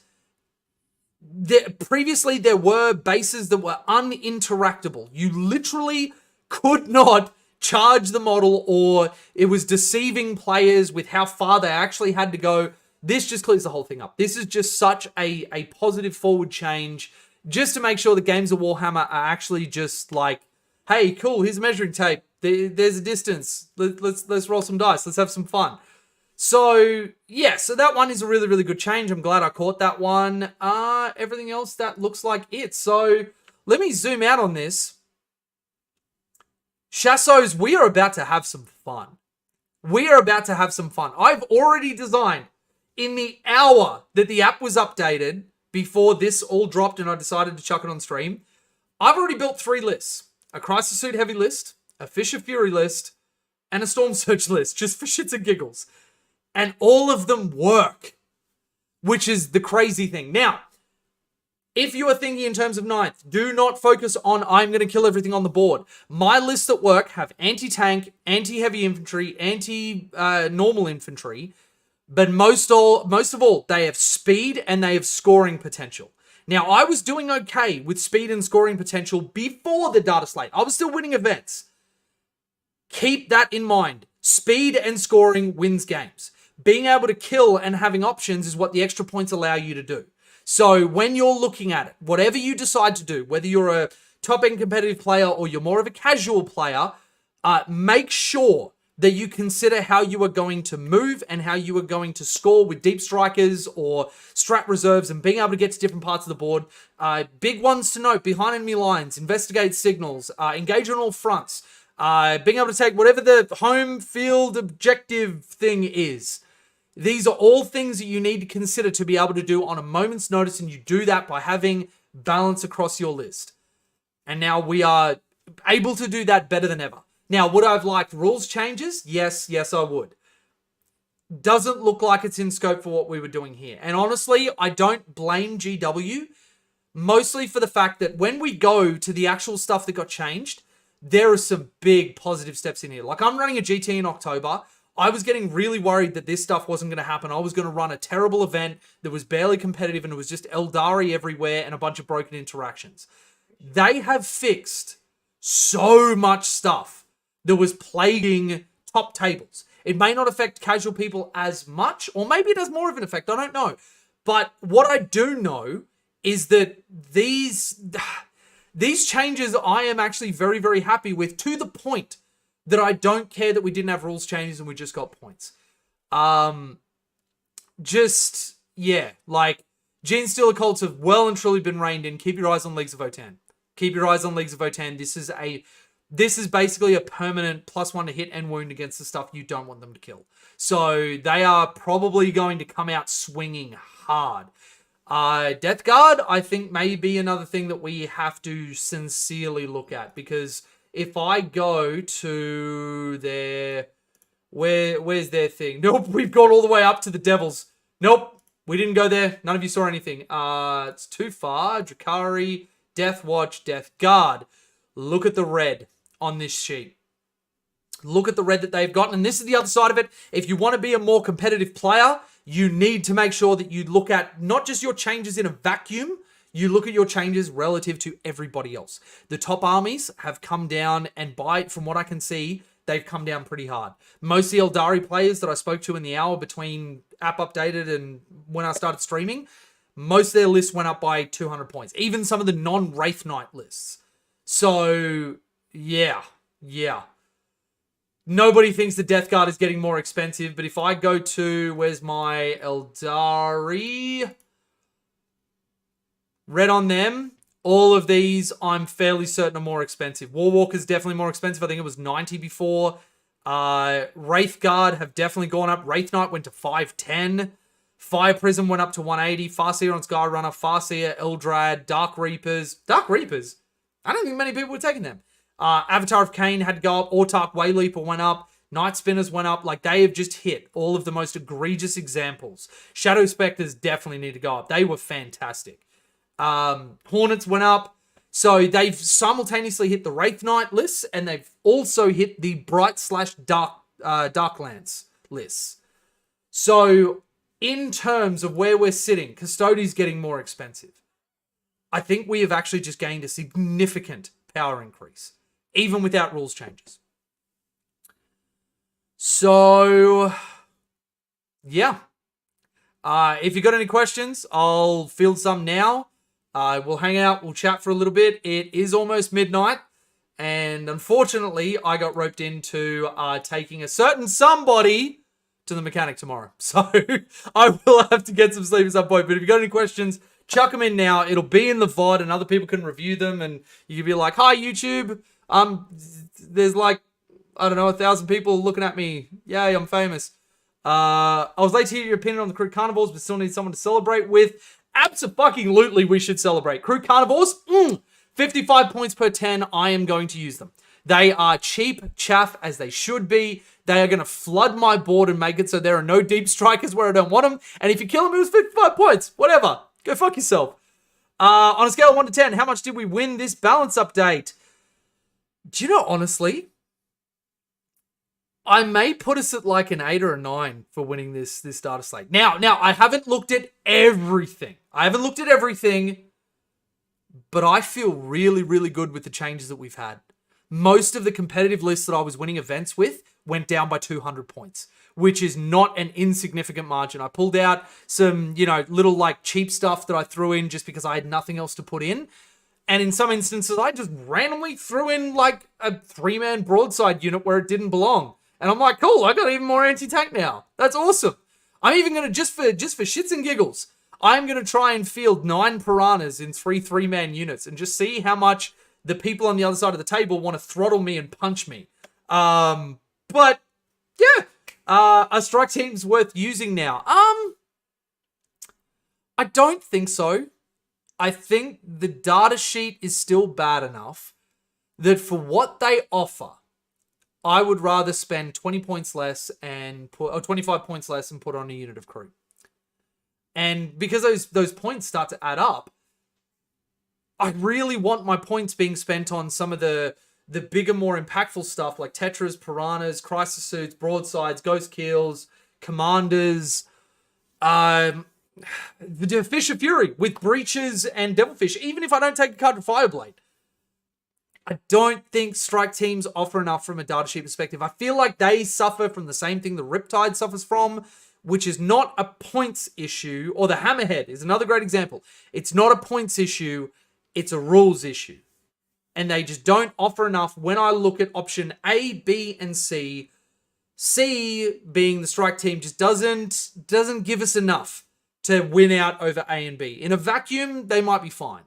previously there were bases that were uninteractable. You literally could not charge the model, or it was deceiving players with how far they actually had to go. This just clears the whole thing up. This is just such a positive forward change, just to make sure the games of Warhammer are actually just like, hey, cool, here's a measuring tape. There's a distance. Let's roll some dice. Let's have some fun. So, yeah, so that one is a really, really good change. I'm glad I caught that one. Everything else, that looks like it. So, let me zoom out on this. Chassos, we are about to have some fun. We are about to have some fun. I've already designed, in the hour that the app was updated, before this all dropped and I decided to chuck it on stream, I've already built 3 lists. A Crisis Suit Heavy list, a Fish of Fury list, and a stormsurge list, just for shits and giggles. And all of them work, which is the crazy thing. Now, if you are thinking in terms of 9th, do not focus on, I'm going to kill everything on the board. My lists at work have anti-tank, anti-heavy infantry, anti-normal infantry, but most of all, they have speed and they have scoring potential. Now, I was doing okay with speed and scoring potential before the data slate. I was still winning events. Keep that in mind. Speed and scoring wins games. Being able to kill and having options is what the extra points allow you to do. So when you're looking at it, whatever you decide to do, whether you're a top-end competitive player or you're more of a casual player, make sure that you consider how you are going to move and how you are going to score with deep strikers or strat reserves and being able to get to different parts of the board. Big ones to note: behind enemy lines, investigate signals, engage on all fronts, being able to take whatever the home field objective thing is. These are all things that you need to consider to be able to do on a moment's notice, and you do that by having balance across your list. And now we are able to do that better than ever. Now, would I have liked rules changes? Yes, I would. Doesn't look like it's in scope for what we were doing here. And honestly, I don't blame GW, mostly for the fact that when we go to the actual stuff that got changed, there are some big positive steps in here. Like, I'm running a GT in October. I was getting really worried that this stuff wasn't going to happen. I was going to run a terrible event that was barely competitive and it was just Eldari everywhere and a bunch of broken interactions. They have fixed so much stuff that was plaguing top tables. It may not affect casual people as much, or maybe it has more of an effect. I don't know. But what I do know is that these changes I am actually very, very happy with, to the point that I don't care that we didn't have rules changes and we just got points. Like, Gene Stealer cults have well and truly been reined in. Keep your eyes on Leagues of Votann. Keep your eyes on Leagues of Votann. This is basically a permanent +1 to hit and wound against the stuff you don't want them to kill. So they are probably going to come out swinging hard. Death Guard, I think, may be another thing that we have to sincerely look at, because if I go to their... Where's their thing? Nope, we've gone all the way up to the Devils. Nope, we didn't go there. None of you saw anything. It's too far. Drakari, Death Watch, Death Guard. Look at the red on this sheet. Look at the red that they've gotten. And this is the other side of it. If you want to be a more competitive player, you need to make sure that you look at not just your changes in a vacuum, you look at your changes relative to everybody else. The top armies have come down, and from what I can see, they've come down pretty hard. Most of the Eldari players that I spoke to in the hour between app updated and when I started streaming, most of their lists went up by 200 points. Even some of the non-Wraith Knight lists. So, yeah. Nobody thinks the Death Guard is getting more expensive, but if I go to, where's my Eldari? Red on them. All of these, I'm fairly certain, are more expensive. Warwalker's definitely more expensive. I think it was 90 before. Wraith Guard have definitely gone up. Wraith Knight went to 510. Fire Prism went up to 180. Farseer on Skyrunner. Farseer, Eldrad, Dark Reapers. Dark Reapers? I don't think many people were taking them. Avatar of Cain had to go up. Autark Wayleaper went up. Night Spinners went up. Like, they have just hit all of the most egregious examples. Shadow Spectres definitely need to go up. They were fantastic. Hornets went up. So they've simultaneously hit the Wraith Knight lists, and they've also hit the Bright/Darklands lists. So in terms of where we're sitting, Custodi's getting more expensive. I think we have actually just gained a significant power increase, even without rules changes. So, yeah. If you got any questions, I'll field some now. We'll hang out, we'll chat for a little bit. It is almost midnight, and unfortunately, I got roped into taking a certain somebody to the mechanic tomorrow. So, I will have to get some sleep at some point. But if you got any questions, chuck them in now. It'll be in the VOD, and other people can review them, and you can be like, hi, YouTube. There's like, I don't know, 1,000 people looking at me. Yay, I'm famous. I was late to hear your opinion on the Kroot Carnivores, but still need someone to celebrate with. Absolutely, we should celebrate. Kroot Carnivores, 55 points per 10. I am going to use them. They are cheap chaff, as they should be. They are going to flood my board and make it so there are no deep strikers where I don't want them. And if you kill them, it was 55 points. Whatever. Go fuck yourself. On a scale of 1 to 10, how much did we win this balance update? Do you know, honestly, I may put us at like an 8 or a 9 for winning this data slate. Now, I haven't looked at everything. But I feel really, really good with the changes that we've had. Most of the competitive lists that I was winning events with went down by 200 points, which is not an insignificant margin. I pulled out some, little like cheap stuff that I threw in just because I had nothing else to put in. And in some instances, I just randomly threw in like a 3-man broadside unit where it didn't belong. And I'm like, cool, I got even more anti-tank now. That's awesome. I'm even going to, just for shits and giggles, I'm going to try and field 9 piranhas in 3 units and just see how much the people on the other side of the table want to throttle me and punch me. But, yeah. Are strike teams worth using now? I don't think so. I think the data sheet is still bad enough that for what they offer, I would rather spend 20 points less and put, or 25 points less and put on a unit of Kroot. And because those points start to add up, I really want my points being spent on some of the bigger, more impactful stuff like Tetras, Piranhas, Crisis Suits, Broadsides, Ghost Kills, Commanders, the Fish of Fury with Breaches and Devilfish, even if I don't take a card to Fireblade. I don't think strike teams offer enough from a data sheet perspective. I feel like they suffer from the same thing the Riptide suffers from, which is not a points issue, or the Hammerhead is another great example. It's not a points issue, it's a rules issue. And they just don't offer enough when I look at option A, B, and C. C, being the strike team, just doesn't give us enough to win out over A and B. In a vacuum, they might be fine.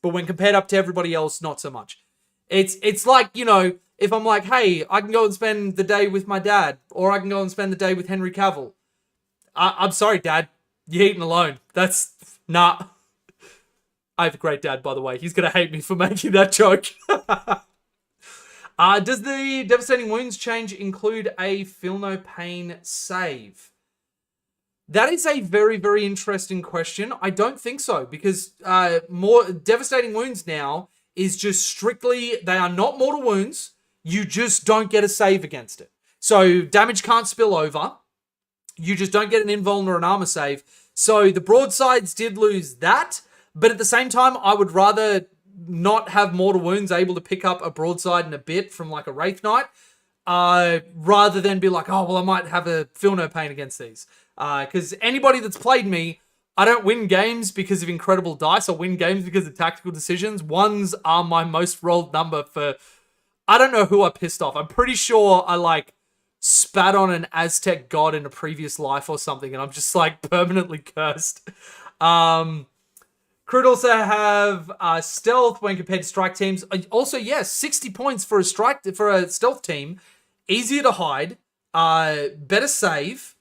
But when compared up to everybody else, not so much. It's like, you know, if I'm like, hey, I can go and spend the day with my dad, or I can go and spend the day with Henry Cavill. I'm sorry, Dad. You're eating alone. That's... Nah. I have a great dad, by the way. He's going to hate me for making that joke. Does the Devastating Wounds change include a Feel No Pain save? That is a very, very interesting question. I don't think so, because more Devastating Wounds now is just strictly, they are not mortal wounds. You just don't get a save against it. So damage can't spill over. You just don't get an invuln or an armor save. So the broadsides did lose that, but at the same time, I would rather not have mortal wounds able to pick up a broadside in a bit from like a Wraith Knight, rather than be like, oh, well, I might have a Feel No Pain against these. Because anybody that's played me, I don't win games because of incredible dice. I win games because of tactical decisions. Ones are my most rolled number for... I don't know who I pissed off. I'm pretty sure I, like, spat on an Aztec god in a previous life or something, and I'm just, like, permanently cursed. Kroot also have stealth when compared to strike teams. Also, yes, 60 points for a stealth team. Easier to hide. Better save.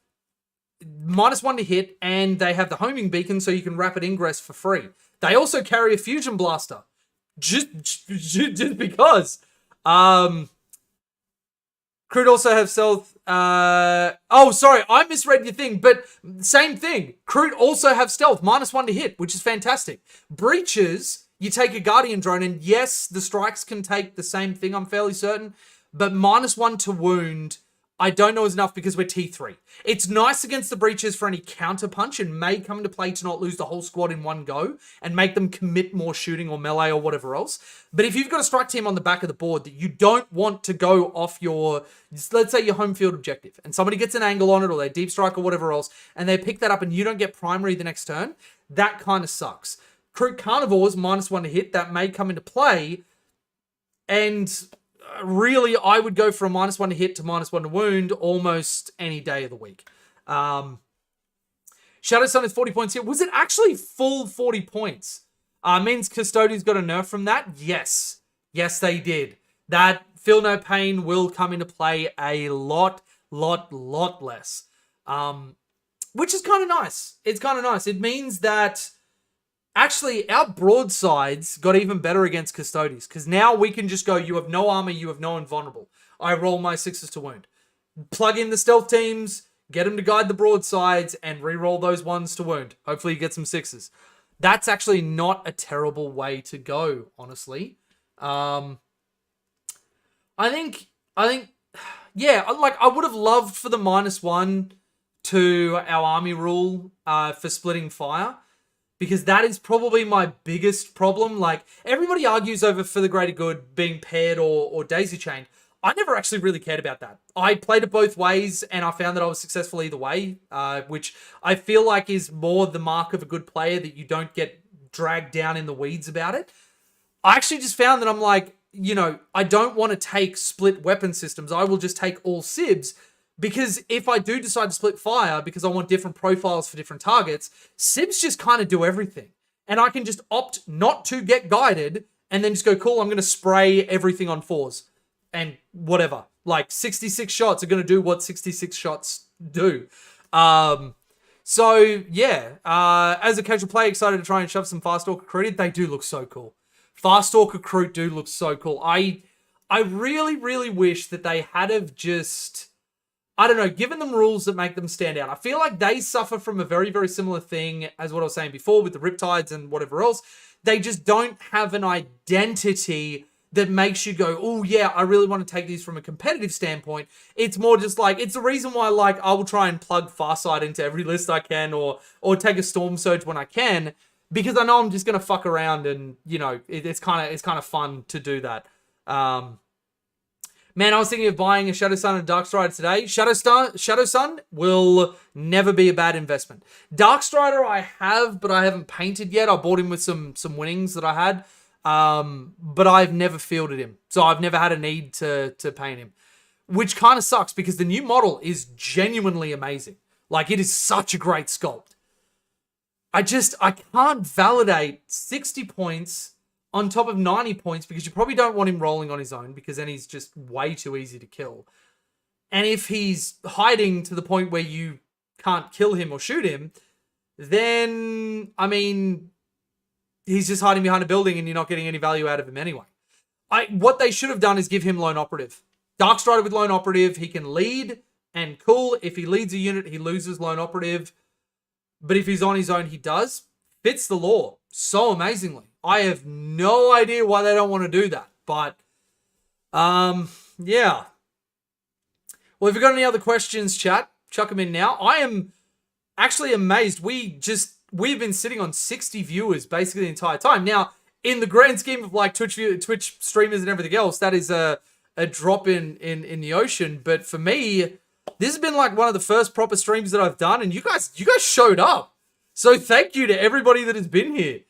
-1 to hit, and they have the homing beacon so you can rapid ingress for free. They also carry a fusion blaster. Just because. Kroot also have stealth. Oh, sorry, I misread your thing, but same thing. Kroot also have stealth, -1 to hit, which is fantastic. Breaches, you take a Guardian Drone, and yes, the strikes can take the same thing, I'm fairly certain, but -1 to wound, I don't know is enough because we're T3. It's nice against the breaches for any counter punch and may come into play to not lose the whole squad in one go and make them commit more shooting or melee or whatever else. But if you've got a strike team on the back of the board that you don't want to go off your, let's say your home field objective, and somebody gets an angle on it or they deep strike or whatever else, and they pick that up and you don't get primary the next turn, that kind of sucks. Kroot Carnivores, -1 to hit, that may come into play, and... really, I would go from -1 to hit to -1 to wound almost any day of the week. Shadow Sun is 40 points here. Was it actually full 40 points? Means Custodians got a nerf from that? Yes. Yes, they did. That Feel No Pain will come into play a lot less. Which is kind of nice. It's kind of nice. It means that actually, our broadsides got even better against Custodians, because now we can just go, you have no armor, you have no invulnerable. I roll my 6s to wound. Plug in the stealth teams, get them to guide the broadsides, and re-roll those 1s to wound. Hopefully you get some 6s. That's actually not a terrible way to go, honestly. I think, yeah, like, I would have loved for the -1 to our army rule for splitting fire, because that is probably my biggest problem. Like, everybody argues over For the Greater Good being paired or daisy-chained. I never actually really cared about that. I played it both ways, and I found that I was successful either way, which I feel like is more the mark of a good player, that you don't get dragged down in the weeds about it. I actually just found that I'm like, I don't want to take split weapon systems. I will just take all Sibs, because if I do decide to split fire because I want different profiles for different targets, Sibs just kind of do everything. And I can just opt not to get guided and then just go, cool, I'm going to spray everything on 4s and whatever. Like 66 shots are going to do what 66 shots do. So yeah, as a casual player, excited to try and shove some Farstalker Kroot in. They do look so cool. Farstalker Kroot do look so cool. I really, really wish that they had have just, I don't know, given them rules that make them stand out. I feel like they suffer from a very, very similar thing as what I was saying before with the Riptides and whatever else. They just don't have an identity that makes you go, oh yeah, I really want to take these from a competitive standpoint. It's more just like, it's the reason why like I will try and plug Farsight into every list I can, or take a stormsurge when I can, because I know I'm just gonna fuck around and it's kind of fun to do that. Man, I was thinking of buying a Shadow Sun and Darkstrider today. Shadow Sun will never be a bad investment. Darkstrider I have, but I haven't painted yet. I bought him with some winnings that I had. But I've never fielded him. So I've never had a need to paint him. Which kind of sucks because the new model is genuinely amazing. Like, it is such a great sculpt. I can't validate 60 points on top of 90 points because you probably don't want him rolling on his own because then he's just way too easy to kill. And if he's hiding to the point where you can't kill him or shoot him, then, I mean, he's just hiding behind a building and you're not getting any value out of him anyway. What they should have done is give him Lone Operative. Darkstrider with Lone Operative, he can lead and cool. If he leads a unit, he loses Lone Operative. But if he's on his own, he does. Fits the lore so amazingly. I have no idea why they don't want to do that. But, yeah. Well, if you've got any other questions, chat, chuck them in now. I am actually amazed. We've been sitting on 60 viewers basically the entire time. Now, in the grand scheme of like Twitch streamers and everything else, that is a drop in the ocean. But for me, this has been like one of the first proper streams that I've done, and you guys showed up. So thank you to everybody that has been here.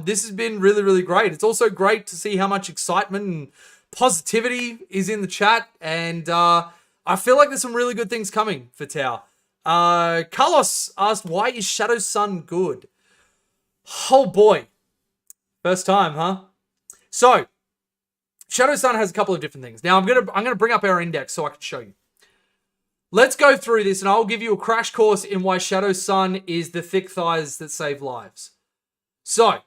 This has been really, really great. It's also great to see how much excitement and positivity is in the chat, and I feel like there's some really good things coming for Tau. Carlos asked, why is Shadow Sun good? Oh boy. First time, huh? So, Shadow Sun has a couple of different things. Now, I'm gonna bring up our index so I can show you. Let's go through this and I'll give you a crash course in why Shadow Sun is the thick thighs that save lives. So,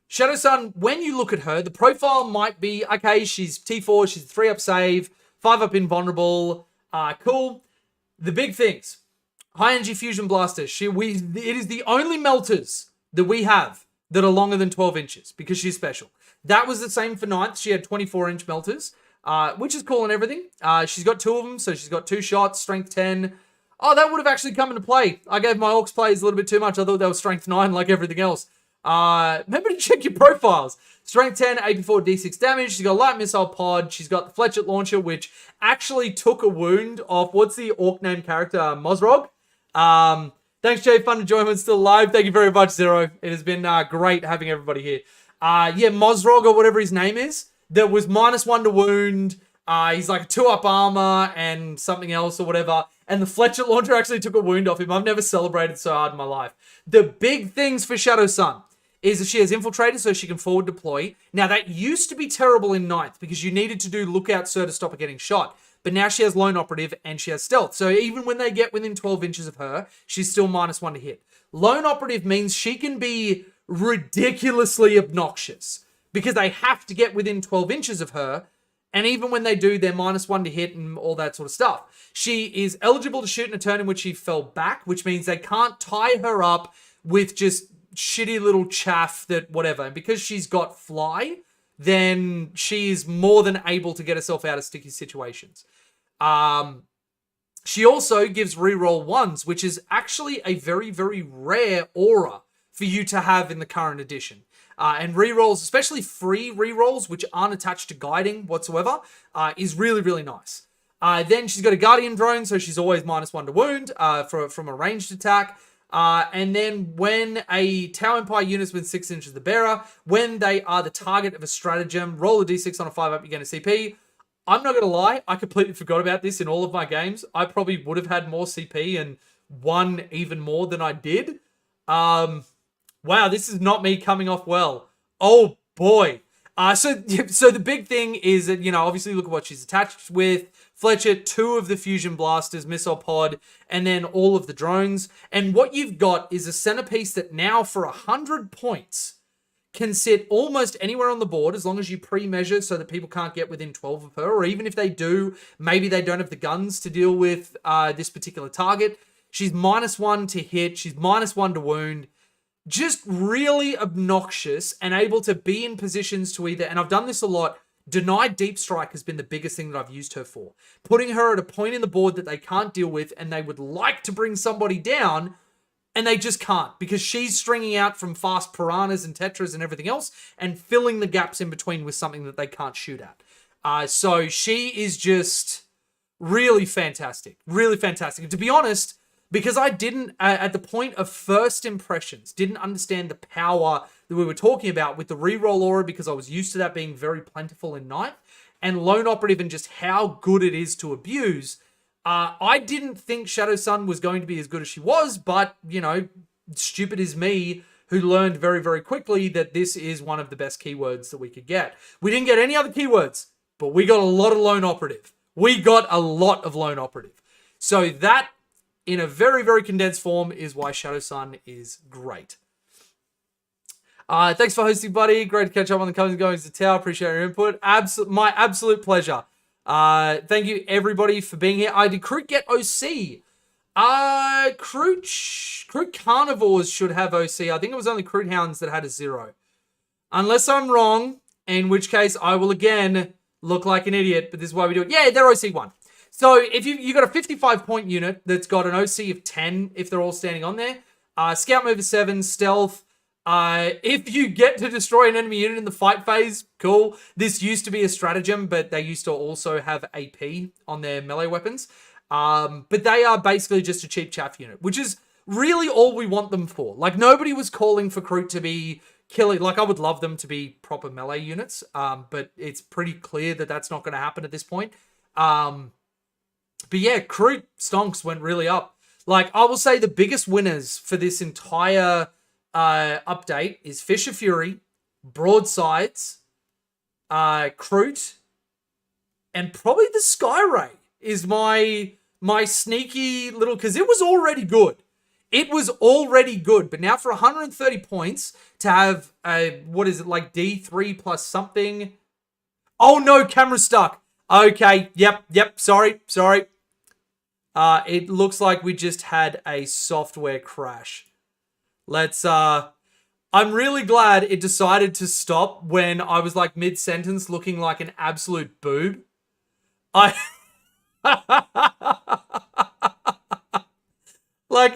Shadow Sun, when you look at her, the profile might be, okay, she's T4, she's 3-up save, 5-up invulnerable, cool. The big things, high energy fusion blaster. It is the only melters that we have that are longer than 12 inches because she's special. That was the same for 9th. She had 24-inch melters, which is cool and everything. She's got 2 of them, so she's got 2 shots, strength 10. Oh, that would have actually come into play. I gave my Orcs players a little bit too much. I thought they were strength 9 like everything else. Remember to check your profiles. Strength 10, AP4, D6 damage. She's got a light missile pod. She's got the Fletchet launcher, which actually took a wound off, what's the Orc name character? Mozrog. Thanks, Jay. Fun enjoyment. Still alive. Thank you very much, Zero. It has been great having everybody here. Yeah, Mozrog or whatever his name is. That was -1 to wound. He's like a 2-up armor and something else or whatever. And the Fletchet launcher actually took a wound off him. I've never celebrated so hard in my life. The big things for Shadow Sun is that she has Infiltrator so she can forward deploy. Now, that used to be terrible in 9th because you needed to do Lookout Sir to stop her getting shot. But now she has Lone Operative and she has Stealth. So even when they get within 12 inches of her, she's still -1 to hit. Lone Operative means she can be ridiculously obnoxious because they have to get within 12 inches of her. And even when they do, they're -1 to hit and all that sort of stuff. She is eligible to shoot in a turn in which she fell back, which means they can't tie her up with just shitty little chaff that whatever. And because she's got fly, then she is more than able to get herself out of sticky situations. She also gives reroll 1s, which is actually a very, very rare aura for you to have in the current edition. And rerolls, especially free rerolls, which aren't attached to guiding whatsoever, is really, really nice. Then she's got a Guardian drone, so she's always -1 to wound from a ranged attack. And then when a Tau Empire unit is within 6 inches of the bearer, when they are the target of a stratagem, roll a d6 on a 5-up, you get a CP. I'm not going to lie, I completely forgot about this in all of my games. I probably would have had more CP and won even more than I did. Wow, this is not me coming off well. Oh, boy. So the big thing is that, obviously look at what she's attached with. Fletcher, 2 of the fusion blasters, missile pod, and then all of the drones. And what you've got is a centerpiece that now for 100 points can sit almost anywhere on the board as long as you pre-measure so that people can't get within 12 of her. Or even if they do, maybe they don't have the guns to deal with this particular target. She's -1 to hit. She's -1 to wound. Just really obnoxious and able to be in positions to either, and I've done this a lot, denied deep strike has been the biggest thing that I've used her for. Putting her at a point in the board that they can't deal with and they would like to bring somebody down and they just can't because she's stringing out from fast piranhas and tetras and everything else and filling the gaps in between with something that they can't shoot at. So she is just really fantastic. Really fantastic. And to be honest, because I didn't, at the point of first impressions, didn't understand the power that we were talking about with the reroll aura because I was used to that being very plentiful in Ninth, and Lone Operative and just how good it is to abuse, I didn't think Shadow Sun was going to be as good as she was, but, stupid is me, who learned very, very quickly that this is one of the best keywords that we could get. We didn't get any other keywords, but we got a lot of Lone Operative. We got a lot of Lone Operative. So that, in a very, very condensed form, is why Shadow Sun is great. Thanks for hosting, buddy. Great to catch up on the comings and goings of Tau. Appreciate your input. My absolute pleasure. Thank you, everybody, for being here. Did Kroot get OC? Kroot Carnivores should have OC. I think it was only Kroot Hounds that had a 0. Unless I'm wrong, in which case I will again look like an idiot, but this is why we do it. Yeah, they're OC 1. So if you got a 55-point unit that's got an OC of 10, if they're all standing on there, Scout Mover 7, Stealth. If you get to destroy an enemy unit in the fight phase, cool. This used to be a stratagem, but they used to also have AP on their melee weapons. But they are basically just a cheap chaff unit, which is really all we want them for. Like, nobody was calling for Kroot to be killing. Like, I would love them to be proper melee units, but it's pretty clear that that's not going to happen at this point. But yeah, Kroot stonks went really up. Like, I will say the biggest winners for this entire update is Fisher Fury, Broadsides, Kroot, and probably the Skyray is my sneaky little, because it was already good. It was already good, but now for 130 points to have what is it, like D3 plus something? Oh no, camera's stuck. Okay, yep, sorry. It looks like we just had a software crash. Let's, I'm really glad it decided to stop when I was like mid-sentence looking like an absolute boob. Like,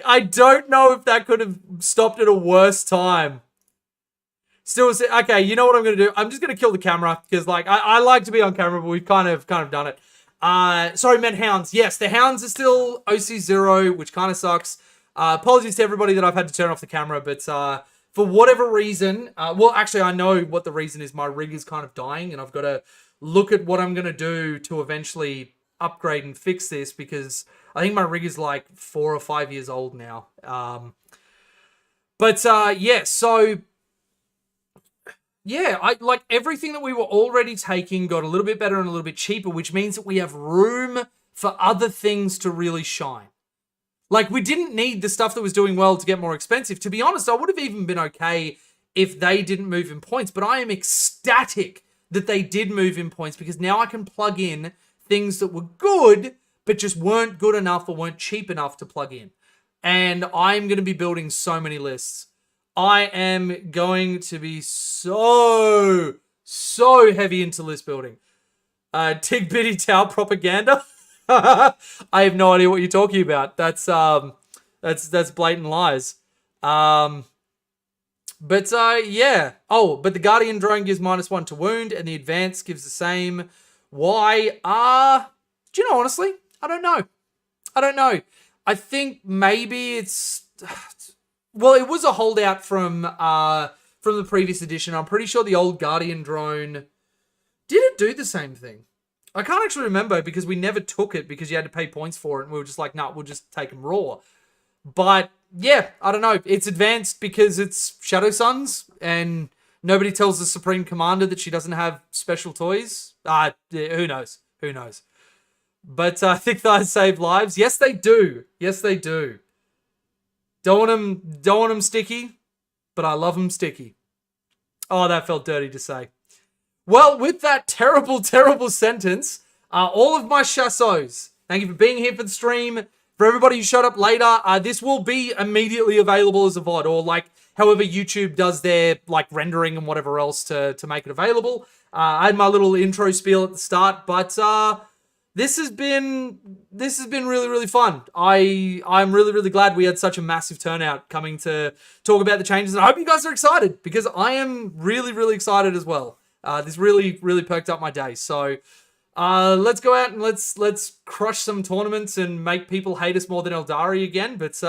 I don't know if that could have stopped at a worse time. Still, okay, you know what I'm going to do? I'm just going to kill the camera because, like, I like to be on camera, but we've kind of done it. Sorry, meant Hounds. Yes, the Hounds are still OC0, which kind of sucks. Apologies to everybody that I've had to turn off the camera, but for whatever reason, well, actually, I know what the reason is. My rig is kind of dying, and I've got to look at what I'm going to do to eventually upgrade and fix this, because I think my rig is like 4 or 5 years old now. Yeah, so... yeah, I like everything that we were already taking got a little bit better and a little bit cheaper, which means that we have room for other things to really shine. Like, we didn't need the stuff that was doing well to get more expensive. To be honest, I would have even been okay if they didn't move in points, but I am ecstatic that they did move in points because now I can plug in things that were good, but just weren't good enough or weren't cheap enough to plug in. And I'm going to be building so many lists. I am going to be so heavy into list building. Tig Bitty Tau propaganda. I have no idea what you're talking about. That's blatant lies. Yeah. Oh, but the Guardian drone gives -1 to wound, and the advance gives the same. Why? Do you know, honestly? I don't know. I think maybe it's Well, it was a holdout from the previous edition. I'm pretty sure the old Guardian drone... Did it do the same thing? I can't actually remember because we never took it because you had to pay points for it. And we were just like, nah, we'll just take them raw. But yeah, I don't know. It's advanced because it's Shadow Suns and nobody tells the Supreme Commander that she doesn't have special toys. Who knows? Who knows? But thick thighs save lives. Yes, they do. Yes, they do. Don't want them sticky, but I love them sticky. Oh, that felt dirty to say. Well, with that terrible, terrible sentence, all of my chassos, thank you for being here for the stream. For everybody who showed up later, this will be immediately available as a VOD, or like however YouTube does their like rendering and whatever else to make it available. I had my little intro spiel at the start, but this has been really, really fun. I'm really, really glad we had such a massive turnout coming to talk about the changes, and I hope you guys are excited because I am really, really excited as well. This really, really perked up my day. So let's go out and let's crush some tournaments and make people hate us more than Eldari again. But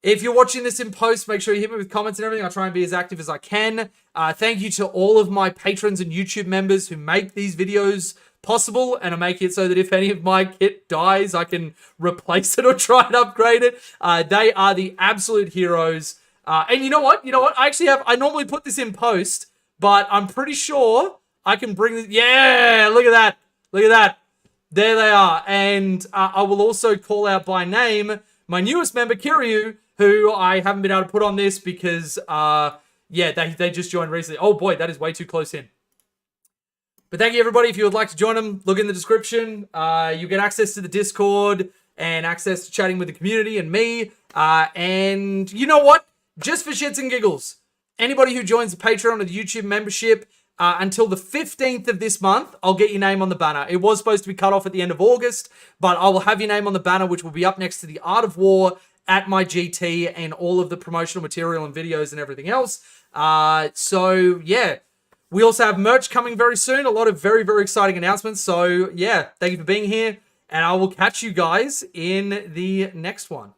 if you're watching this in post, make sure you hit me with comments and everything. I'll try and be as active as I can. Thank you to all of my patrons and YouTube members who make these videos possible and I make it so that if any of my kit dies, I can replace it or try and upgrade it. They are the absolute heroes. And you know what? I normally put this in post, but I'm pretty sure I can bring this. Yeah, look at that. Look at that. There they are. And I will also call out by name my newest member, Kiryu, who I haven't been able to put on this because, they just joined recently. Oh boy, that is way too close in. But thank you, everybody. If you would like to join them, look in the description. You get access to the Discord and access to chatting with the community and me. And you know what? Just for shits and giggles, anybody who joins the Patreon or the YouTube membership until the 15th of this month, I'll get your name on the banner. It was supposed to be cut off at the end of August, but I will have your name on the banner, which will be up next to the Art of War at my GT and all of the promotional material and videos and everything else. So, yeah. We also have merch coming very soon. A lot of very, very exciting announcements. So, yeah, thank you for being here. And I will catch you guys in the next one.